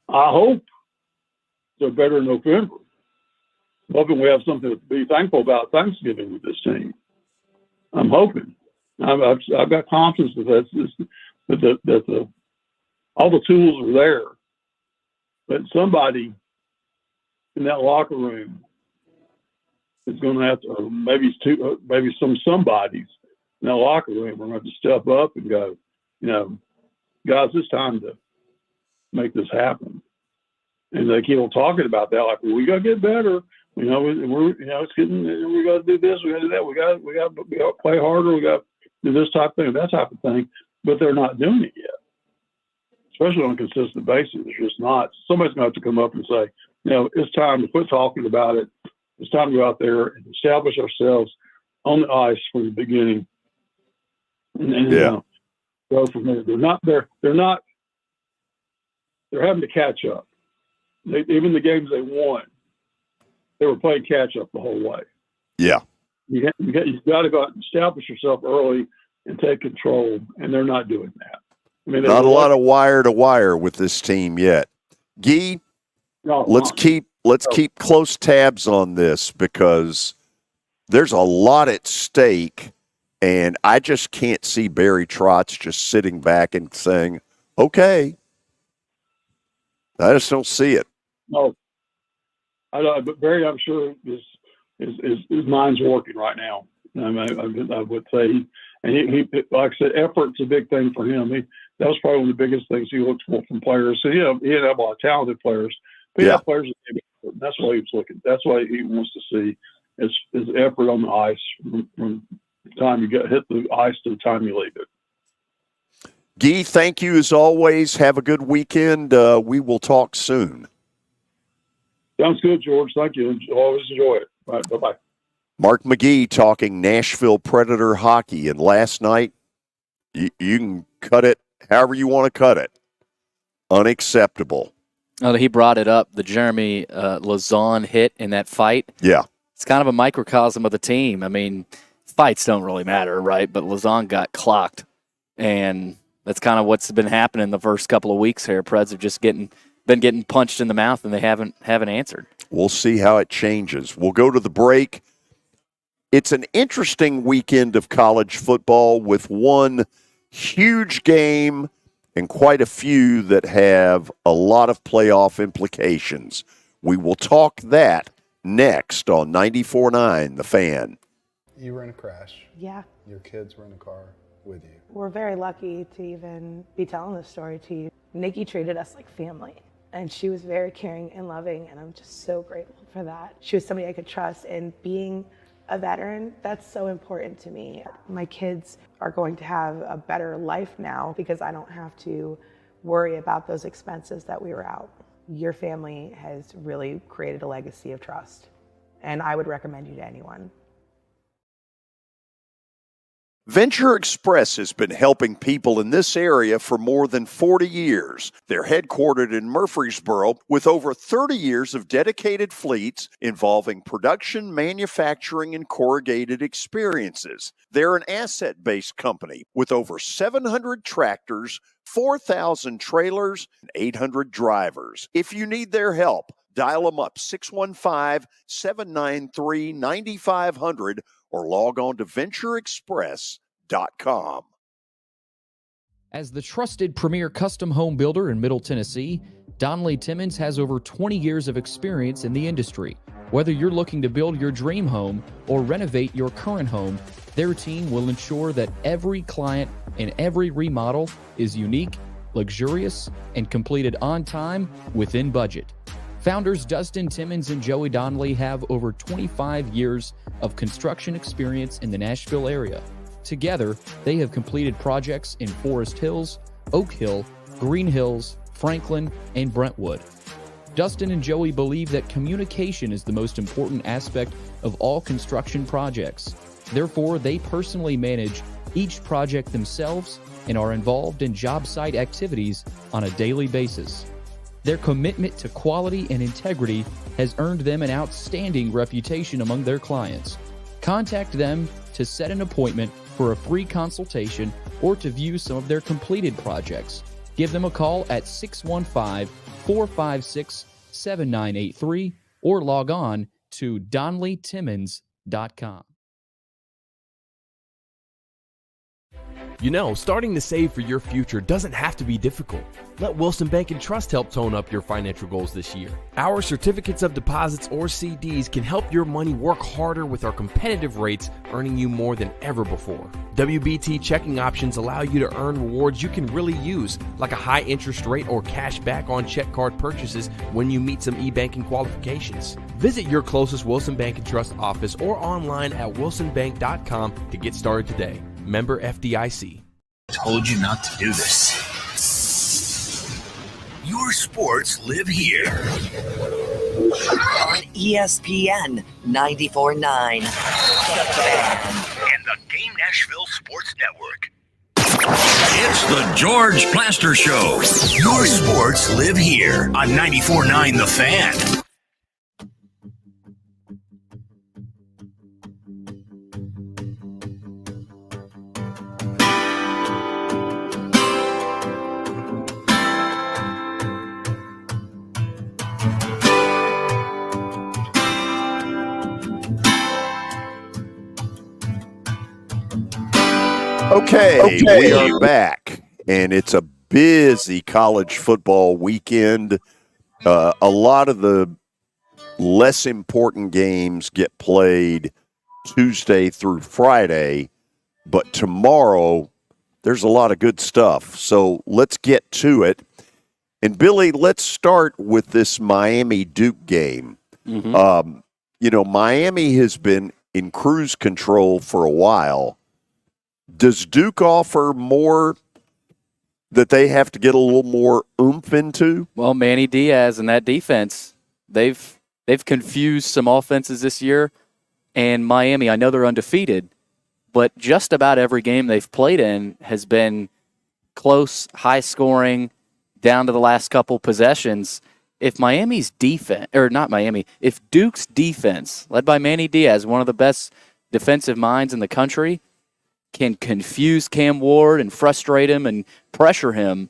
I hope they're better in November. I'm hoping we have something to be thankful about Thanksgiving with this team. I'm hoping. I've got confidence that all the tools are there, but somebody in that locker room is going to have to, or maybe somebody's in that locker room are going to have to step up and go, guys, it's time to make this happen. And they keep on talking about that, like, well, we got to get better. It's getting, we got to do this, we got to do that, we got to play harder, we got to do this type of thing, that type of thing. But they're not doing it yet, especially on a consistent basis. It's just not. Somebody's going to have to come up and say, it's time to quit talking about it. It's time to go out there and establish ourselves on the ice from the beginning, and go from there. They're having to catch up. Even the games they won, they were playing catch up the whole way. Yeah, you've got to go out and establish yourself early and take control, and they're not doing that. I mean, not a lot of wire to wire with this team yet. Gee, let's keep close tabs on this, because there's a lot at stake, and I just can't see Barry Trotz just sitting back and saying, "Okay." I just don't see it. No, but Barry, I'm sure his mind's working right now. I would say, and he like I said, effort's a big thing for him. That was probably one of the biggest things he looked for from players. So he had a lot of talented players, but he had players that that's why he was looking. That's why he wants to see his effort on the ice from the time you hit the ice to the time you leave it. Guy, thank you as always. Have a good weekend. We will talk soon. Sounds good, George. Thank you. Always enjoy it. All right, bye-bye. Mark McGee talking Nashville Predator hockey. And last night, you can cut it however you want to cut it. Unacceptable. Oh, he brought it up, the Jeremy Lauzon hit in that fight. Yeah. It's kind of a microcosm of the team. I mean, fights don't really matter, right? But Lauzon got clocked, and that's kind of what's been happening the first couple of weeks here. Preds have just been getting punched in the mouth, and they haven't answered. We'll see how it changes. We'll go to the break. It's an interesting weekend of college football with one huge game and quite a few that have a lot of playoff implications. We will talk that next on 94.9 The Fan. You were in a crash. Yeah. Your kids were in the car with you. We're very lucky to even be telling this story to you. Nikki treated us like family, and she was very caring and loving, and I'm just so grateful for that. She was somebody I could trust, and being a veteran, that's so important to me. My kids are going to have a better life now because I don't have to worry about those expenses that we were out. Your family has really created a legacy of trust, and I would recommend you to anyone. Venture Express has been helping people in this area for more than 40 years. They're headquartered in Murfreesboro with over 30 years of dedicated fleets involving production, manufacturing, and corrugated experiences. They're an asset-based company with over 700 tractors, 4,000 trailers, and 800 drivers. If you need their help, dial them up 615-793-9500 or log on to ventureexpress.com. As the trusted premier custom home builder in Middle Tennessee, Donnelly Timmons has over 20 years of experience in the industry. Whether you're looking to build your dream home or renovate your current home, their team will ensure that every client and every remodel is unique, luxurious, and completed on time within budget. Founders Dustin Timmons and Joey Donnelly have over 25 years of construction experience in the Nashville area. Together, they have completed projects in Forest Hills, Oak Hill, Green Hills, Franklin, and Brentwood. Dustin and Joey believe that communication is the most important aspect of all construction projects. Therefore, they personally manage each project themselves and are involved in job site activities on a daily basis. Their commitment to quality and integrity has earned them an outstanding reputation among their clients. Contact them to set an appointment for a free consultation or to view some of their completed projects. Give them a call at 615-456-7983 or log on to DonnellyTimmons.com. You know, starting to save for your future doesn't have to be difficult. Let Wilson Bank and Trust help tone up your financial goals this year. Our certificates of deposits or CDs can help your money work harder with our competitive rates, earning you more than ever before. WBT checking options allow you to earn rewards you can really use, like a high interest rate or cash back on check card purchases when you meet some e-banking qualifications. Visit your closest Wilson Bank and Trust office or online at wilsonbank.com to get started today. Member FDIC. Told you not to do this. Your sports live here. On ESPN 94.9. The Fan. And the Game Nashville Sports Network. It's the George Plaster Show. Your sports live here on 94.9 The Fan. Okay, we are back, and it's a busy college football weekend. A lot of the less important games get played Tuesday through Friday, but tomorrow there's a lot of good stuff. So let's get to it. And, Billy, let's start with this Miami-Duke game. Mm-hmm. Miami has been in cruise control for a while. Does Duke offer more that they have to get a little more oomph into? Well, Manny Diaz and that defense, they've confused some offenses this year. And Miami, I know they're undefeated, but just about every game they've played in has been close, high scoring, down to the last couple possessions. If Miami's defense, or not Miami, if Duke's defense, led by Manny Diaz, one of the best defensive minds in the country, can confuse Cam Ward and frustrate him and pressure him,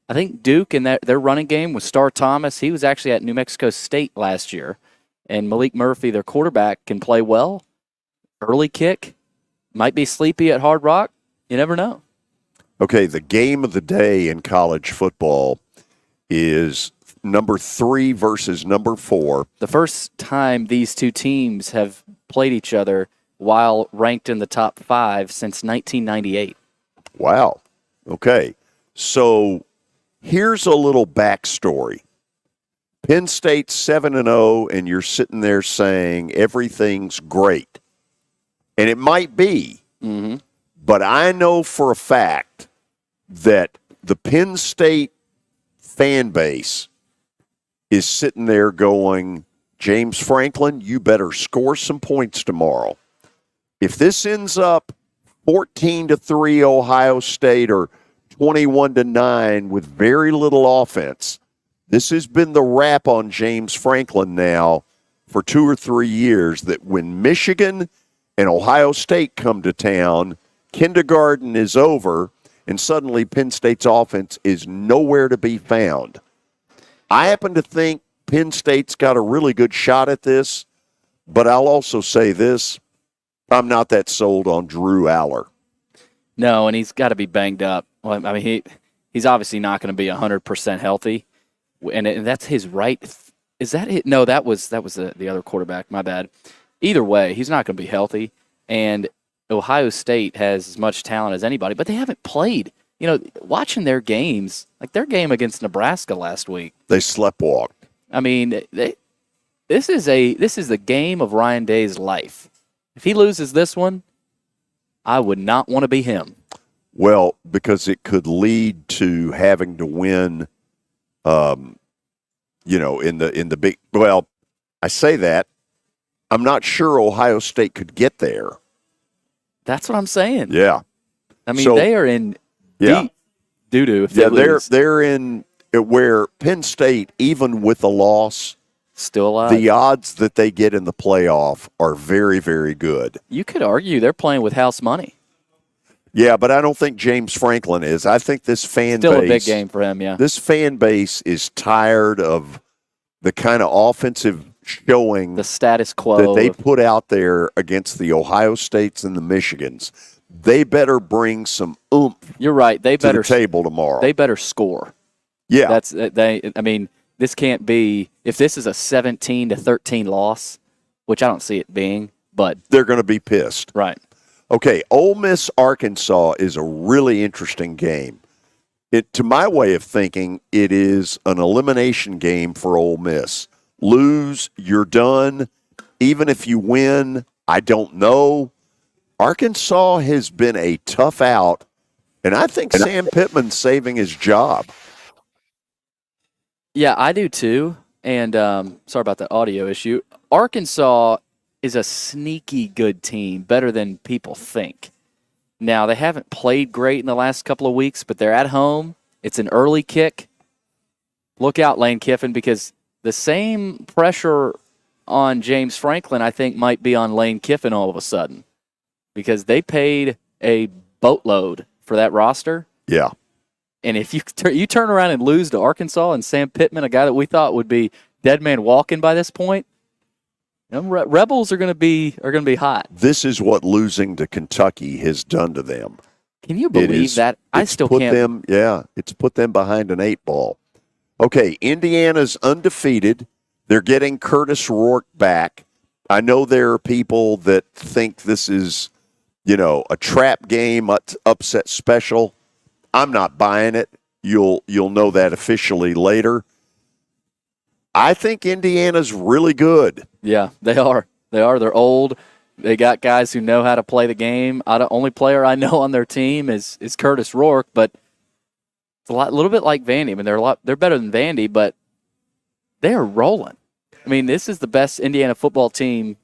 I think Duke and their running game with Star Thomas, he was actually at New Mexico State last year, and Malik Murphy, their quarterback, can play well. Early kick, might be sleepy at Hard Rock. You never know. Okay, the game of the day in college football is number 3 versus number 4. The first time these two teams have played each other while ranked in the top 5 since 1998. Wow. Okay. So here's a little backstory. Penn State's 7-0, and you're sitting there saying everything's great. And it might be. Mm-hmm. But I know for a fact that the Penn State fan base is sitting there going, James Franklin, you better score some points tomorrow. If this ends up 14-3 Ohio State or 21-9 with very little offense, this has been the rap on James Franklin now for 2 or 3 years, that when Michigan and Ohio State come to town, kindergarten is over, and suddenly Penn State's offense is nowhere to be found. I happen to think Penn State's got a really good shot at this, but I'll also say this. I'm not that sold on Drew Aller. No, and he's got to be banged up. Well, I mean, he's obviously not going to be 100% healthy, and that's his right. Is that it? No, that was the other quarterback. My bad. Either way, he's not going to be healthy, and Ohio State has as much talent as anybody, but they haven't played. You know, watching their games, like their game against Nebraska last week, they sleptwalked. I mean, this is the game of Ryan Day's life. If he loses this one, I would not want to be him. Well, because it could lead to having to win, in the big. Well, I say that. I'm not sure Ohio State could get there. That's what I'm saying. Yeah. I mean, they are in deep doo-doo if they lose. They're in where Penn State, even with a loss, still alive. The odds that they get in the playoff are very, very good. You could argue they're playing with house money. Yeah, but I don't think James Franklin is. I think this fan base... Still a big game for him, yeah. This fan base is tired of the kind of offensive showing... The status quo. ...that they put out there against the Ohio States and the Michigans. they better bring some oomph. You're right. They to better the table tomorrow. They better score. Yeah, I mean, this can't be. If this is a 17-13 loss, which I don't see it being, but they're going to be pissed. Right. Okay, Ole Miss Arkansas is a really interesting game. To my way of thinking, it is an elimination game for Ole Miss. Lose, you're done. Even if you win, I don't know. Arkansas has been a tough out, and I think Sam Pittman's saving his job. Yeah, I do too. And sorry about the audio issue. Arkansas is a sneaky good team, better than people think. Now, they haven't played great in the last couple of weeks, but they're at home. It's an early kick. Look out, Lane Kiffin, because the same pressure on James Franklin, I think, might be on Lane Kiffin all of a sudden, because they paid a boatload for that roster. Yeah. And if you turn around and lose to Arkansas and Sam Pittman, a guy that we thought would be dead man walking by this point, Rebels are going to be hot. This is what losing to Kentucky has done to them. Can you believe that? I still can't. It's put them behind an 8 ball. Okay, Indiana's undefeated. They're getting Curtis Rourke back. I know there are people that think this is, a trap game, upset special. I'm not buying it. You'll know that officially later. I think Indiana's really good. Yeah, they are. They're old. They got guys who know how to play the game. The only player I know on their team is Curtis Rourke, but it's a little bit like Vandy. I mean, they're better than Vandy, but they are rolling. I mean, this is the best Indiana football team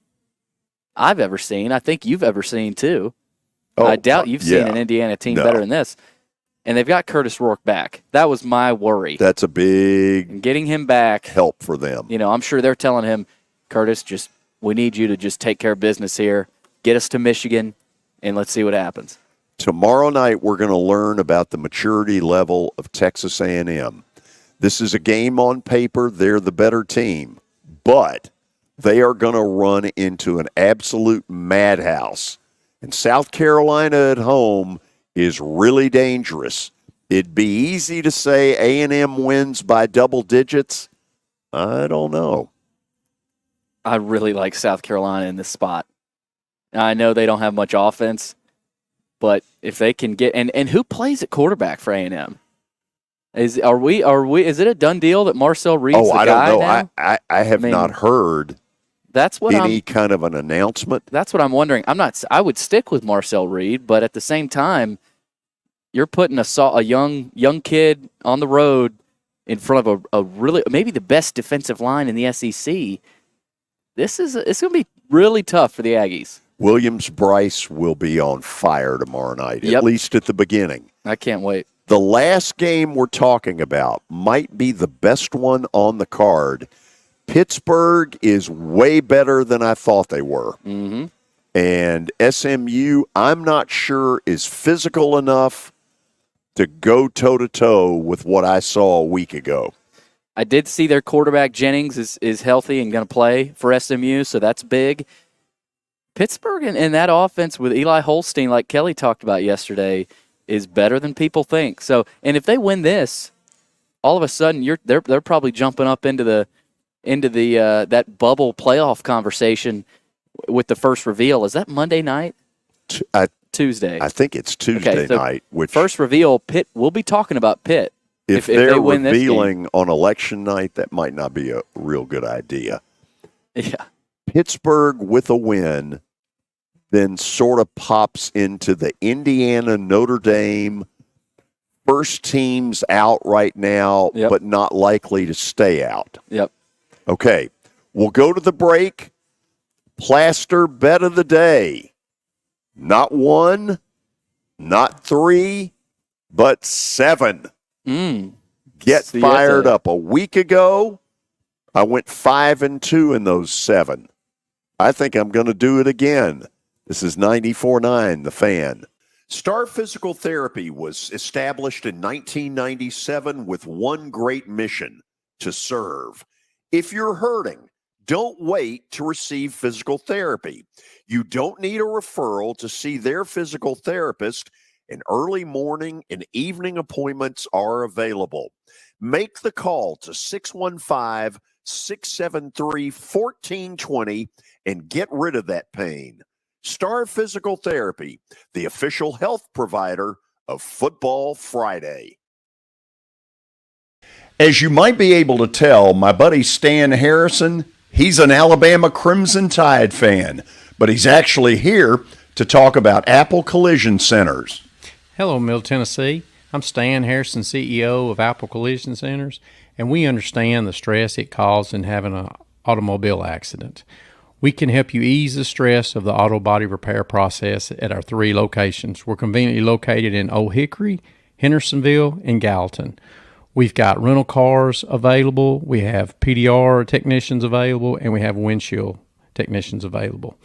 I've ever seen. I think you've ever seen too. I doubt you've seen an Indiana team better than this. And they've got Curtis Rourke back. That was my worry. That's a big and getting him back help for them. I'm sure they're telling him, Curtis, we need you to just take care of business here. Get us to Michigan, and let's see what happens. Tomorrow night, we're going to learn about the maturity level of Texas A&M. This is a game on paper. They're the better team, but they are going to run into an absolute madhouse. And South Carolina at home is really dangerous. It'd be easy to say A&M wins by double digits. I don't know. I really like South Carolina in this spot. Now, I know they don't have much offense, but if they can get and who plays at quarterback for A&M? Is it a done deal that Marcel Reed's the guy I don't know. now? I have not heard any kind of an announcement. That's what I'm wondering. I would stick with Marcel Reed, but at the same time, you're putting a young kid on the road in front of a really maybe the best defensive line in the SEC. It's going to be really tough for the Aggies. Williams-Brice will be on fire tomorrow night, at least at the beginning. I can't wait. The last game we're talking about might be the best one on the card. Pittsburgh is way better than I thought they were. Mm-hmm. And SMU, I'm not sure, is physical enough to go toe-to-toe with what I saw a week ago. I did see their quarterback, Jennings, is healthy and going to play for SMU, so that's big. Pittsburgh and that offense with Eli Holstein, like Kelly talked about yesterday, is better than people think. So, and if they win this, all of a sudden they're probably jumping up into the that bubble playoff conversation with the first reveal. Is that Monday night? Tuesday. I think it's Tuesday night. Which first reveal, Pitt. We'll be talking about Pitt. If they're revealing on election night, that might not be a real good idea. Yeah. Pittsburgh with a win then sort of pops into the Indiana, Notre Dame first teams out right now, but not likely to stay out. Yep. Okay. We'll go to the break. Plaster bet of the day. Not 1, not 3, but 7. Get fired up. A week ago, I went 5-2 in those 7. I think I'm going to do it again. This is 94.9, The Fan. Star Physical Therapy was established in 1997 with one great mission: to serve. If you're hurting, Don't wait to receive physical therapy. You don't need a referral to see their physical therapist, and early morning and evening appointments are available. Make the call to 615-673-1420 and get rid of that pain. Star Physical Therapy, the official health provider of Football Friday. As you might be able to tell, my buddy Stan Harrison, he's an Alabama Crimson Tide fan, but he's actually here to talk about Apple Collision Centers. Hello, Middle Tennessee. I'm Stan Harrison, CEO of Apple Collision Centers, and we understand the stress it causes in having an automobile accident. We can help you ease the stress of the auto body repair process at our 3 locations. We're conveniently located in Old Hickory, Hendersonville, and Gallatin. We've got rental cars available, we have PDR technicians available, and we have windshield technicians available.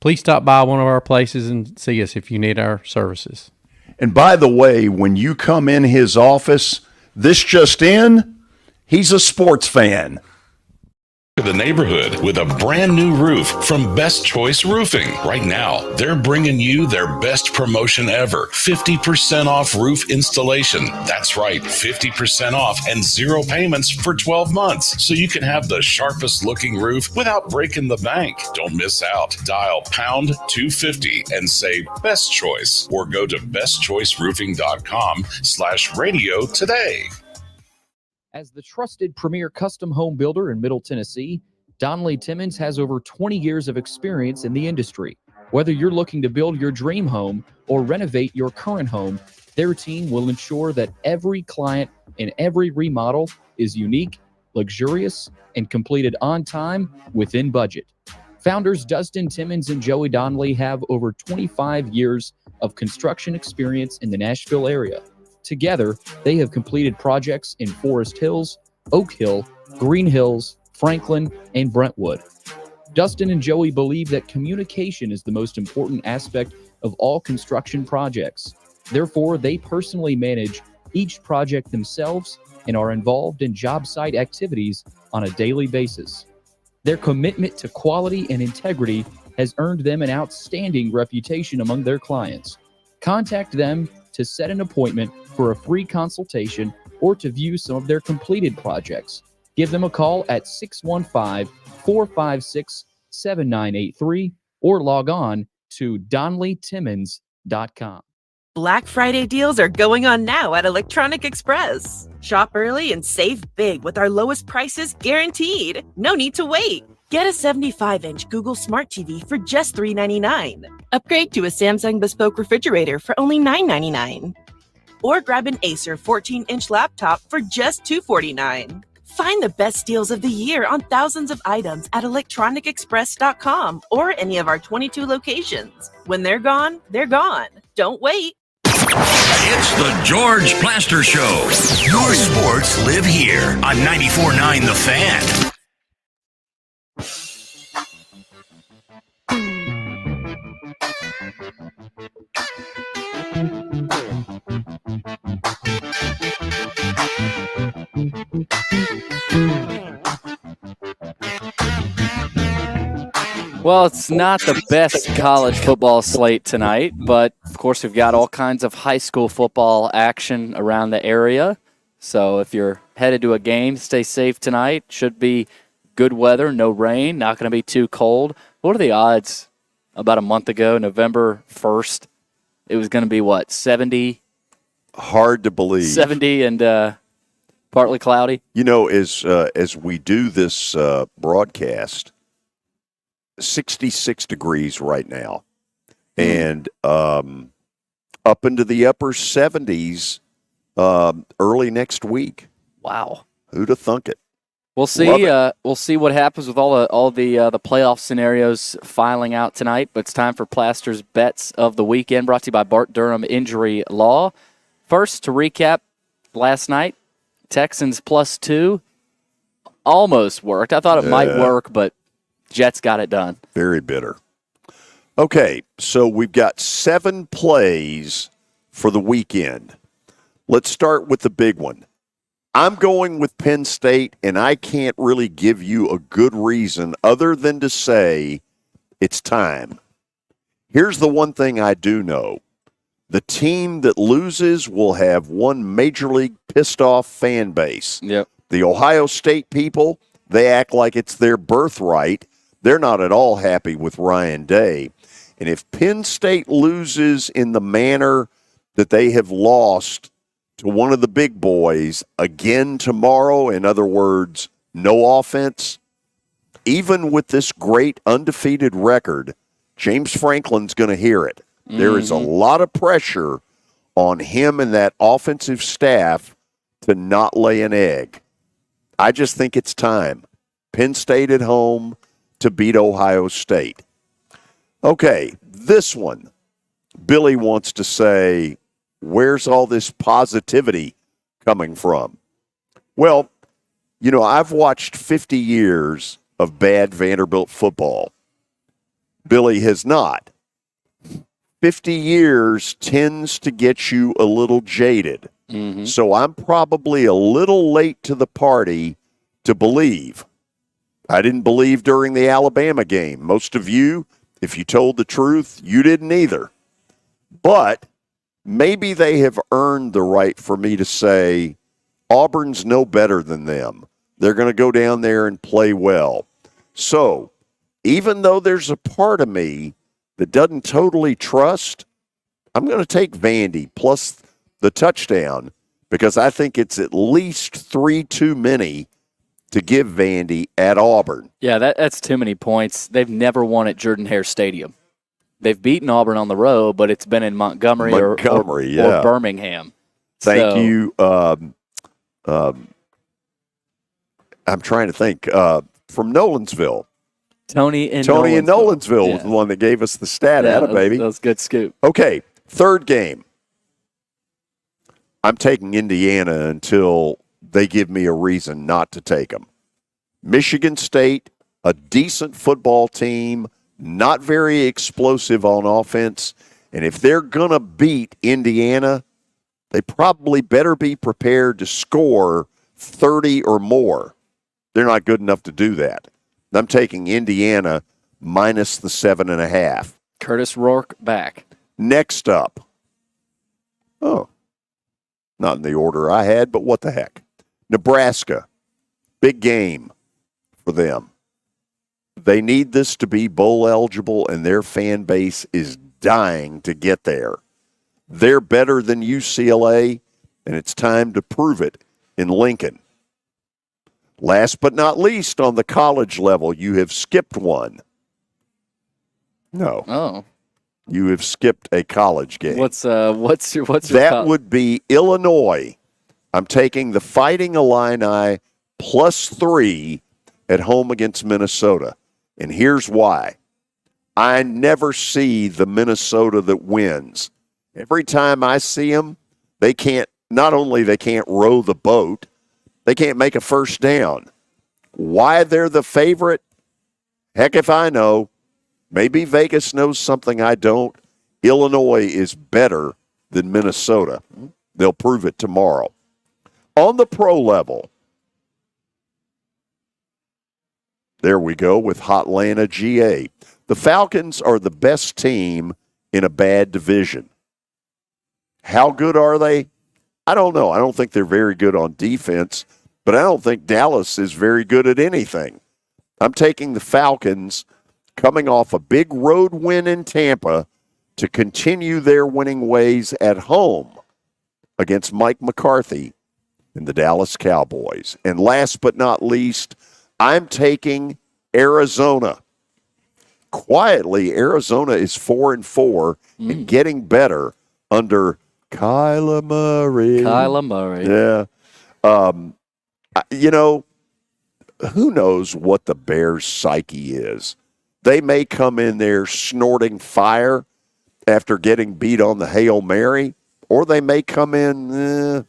Please stop by one of our places and see us if you need our services. And by the way, when you come in his office, this just in, he's a sports fan. The neighborhood with a brand new roof from Best Choice Roofing. Right now, they're bringing you their best promotion ever. 50% off roof installation. That's right, 50% off and 0 payments for 12 months. So you can have the sharpest looking roof without breaking the bank. Don't miss out. Dial pound 250 and say Best Choice or go to bestchoiceroofing.com/radio today. As the trusted premier custom home builder in Middle Tennessee, Donnelly Timmons has over 20 years of experience in the industry. Whether you're looking to build your dream home or renovate your current home, their team will ensure that every client and every remodel is unique, luxurious, and completed on time within budget. Founders Dustin Timmons and Joey Donnelly have over 25 years of construction experience in the Nashville area. Together, they have completed projects in Forest Hills, Oak Hill, Green Hills, Franklin, and Brentwood. Dustin and Joey believe that communication is the most important aspect of all construction projects. Therefore, they personally manage each project themselves and are involved in job site activities on a daily basis. Their commitment to quality and integrity has earned them an outstanding reputation among their clients. Contact them to set an appointment for a free consultation or to view some of their completed projects. Give them a call at 615-456-7983 or log on to DonnellyTimmons.com. Black Friday deals are going on now at Electronic Express. Shop early and save big with our lowest prices guaranteed. No need to wait. Get a 75-inch Google Smart TV for just $399. Upgrade to a Samsung Bespoke refrigerator for only $999. Or grab an Acer 14-inch laptop for just $249. Find the best deals of the year on thousands of items at electronicexpress.com or any of our 22 locations. When they're gone, they're gone. Don't wait. It's the George Plaster Show. Your sports live here on 94.9 The Fan. Well, it's not the best college football slate tonight, but of course we've got all kinds of high school football action around the area. So if you're headed to a game, stay safe tonight. Should be good weather, no rain, not going to be too cold. What are the odds? About a month ago, November 1st, it was going to be what, 70? Hard to believe. 70 and partly cloudy. You know, as we do this broadcast, 66 degrees right now, and up into the upper 70s early next week. Wow, who'd have thunk it? We'll see. We'll see what happens with all the playoff scenarios filing out tonight. But it's time for Plaster's Bets of the Weekend, brought to you by Bart Durham Injury Law. First, to recap last night, Texans +2 almost worked. I thought it might work, but Jets got it done. Very bitter. Okay, so we've got 7 plays for the weekend. Let's start with the big one. I'm going with Penn State, and I can't really give you a good reason other than to say it's time. Here's the one thing I do know. The team that loses will have one major league pissed off fan base. Yep. The Ohio State people, they act like it's their birthright. They're not at all happy with Ryan Day. And if Penn State loses in the manner that they have lost to one of the big boys again tomorrow, in other words, no offense, even with this great undefeated record, James Franklin's going to hear it. There is a lot of pressure on him and that offensive staff to not lay an egg. I just think it's time. Penn State at home to beat Ohio State. Okay, this one. Billy wants to say, where's all this positivity coming from? Well, you know, I've watched 50 years of bad Vanderbilt football. Billy has not. 50 years tends to get you a little jaded. So I'm probably a little late to the party to believe. I didn't believe during the Alabama game. Most of you, if you told the truth, you didn't either. But maybe they have earned the right for me to say Auburn's no better than them. They're going to go down there and play well. So even though there's a part of me that doesn't totally trust, I'm going to take Vandy plus the touchdown because I think it's at least 3 too many to give Vandy at Auburn. Yeah, that's too many points. They've never won at Jordan-Hare Stadium. They've beaten Auburn on the road, but it's been in Montgomery or Birmingham. Thank you. I'm trying to think. From Nolensville. Tony in Nolensville was the one that gave us the stat out of baby. That was a good scoop. Okay, third game. I'm taking Indiana until they give me a reason not to take them. Michigan State, a decent football team, not very explosive on offense, and if they're going to beat Indiana, they probably better be prepared to score 30 or more. They're not good enough to do that. I'm taking Indiana minus the 7.5. Curtis Rourke back. Next up. Oh, not in the order I had, but what the heck. Nebraska. Big game for them. They need this to be bowl eligible, and their fan base is dying to get there. They're better than UCLA, and it's time to prove it in Lincoln. Last but not least, on the college level, you have skipped one. No. Oh. You have skipped a college game. What's your That would be Illinois. I'm taking the Fighting Illini plus 3 at home against Minnesota. And here's why. I never see the Minnesota that wins. Every time I see them, they can't row the boat, they can't make a first down. Why they're the favorite? Heck if I know. Maybe Vegas knows something I don't. Illinois is better than Minnesota. They'll prove it tomorrow. On the pro level, there we go with Hotlanta GA. The Falcons are the best team in a bad division. How good are they? I don't know. I don't think they're very good on defense, but I don't think Dallas is very good at anything. I'm taking the Falcons coming off a big road win in Tampa to continue their winning ways at home against Mike McCarthy and the Dallas Cowboys. And last but not least, I'm taking Arizona. Quietly, Arizona is 4-4 and getting better under Kyler Murray. Yeah. Who knows what the Bears' psyche is? They may come in there snorting fire after getting beat on the Hail Mary, or they may come in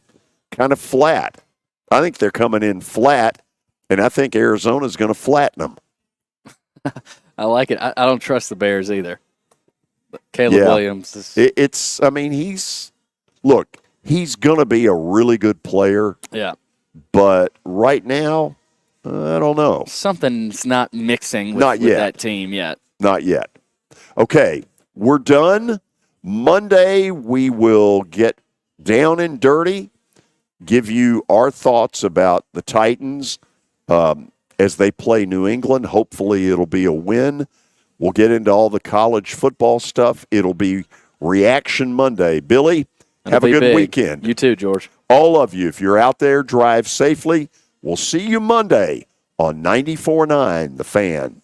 kind of flat. I think they're coming in flat, and I think Arizona's going to flatten them. I like it. I don't trust the Bears either. Caleb Williams is... he's going to be a really good player. Yeah. But right now, I don't know. Something's not mixing with, Not with yet. that team yet. Not yet. Okay, we're done. Monday, we will get down and dirty, give you our thoughts about the Titans as they play New England. Hopefully, it'll be a win. We'll get into all the college football stuff. It'll be Reaction Monday. Billy, have a good weekend. You too, George. All of you, if you're out there, drive safely. We'll see you Monday on 94.9 The Fan.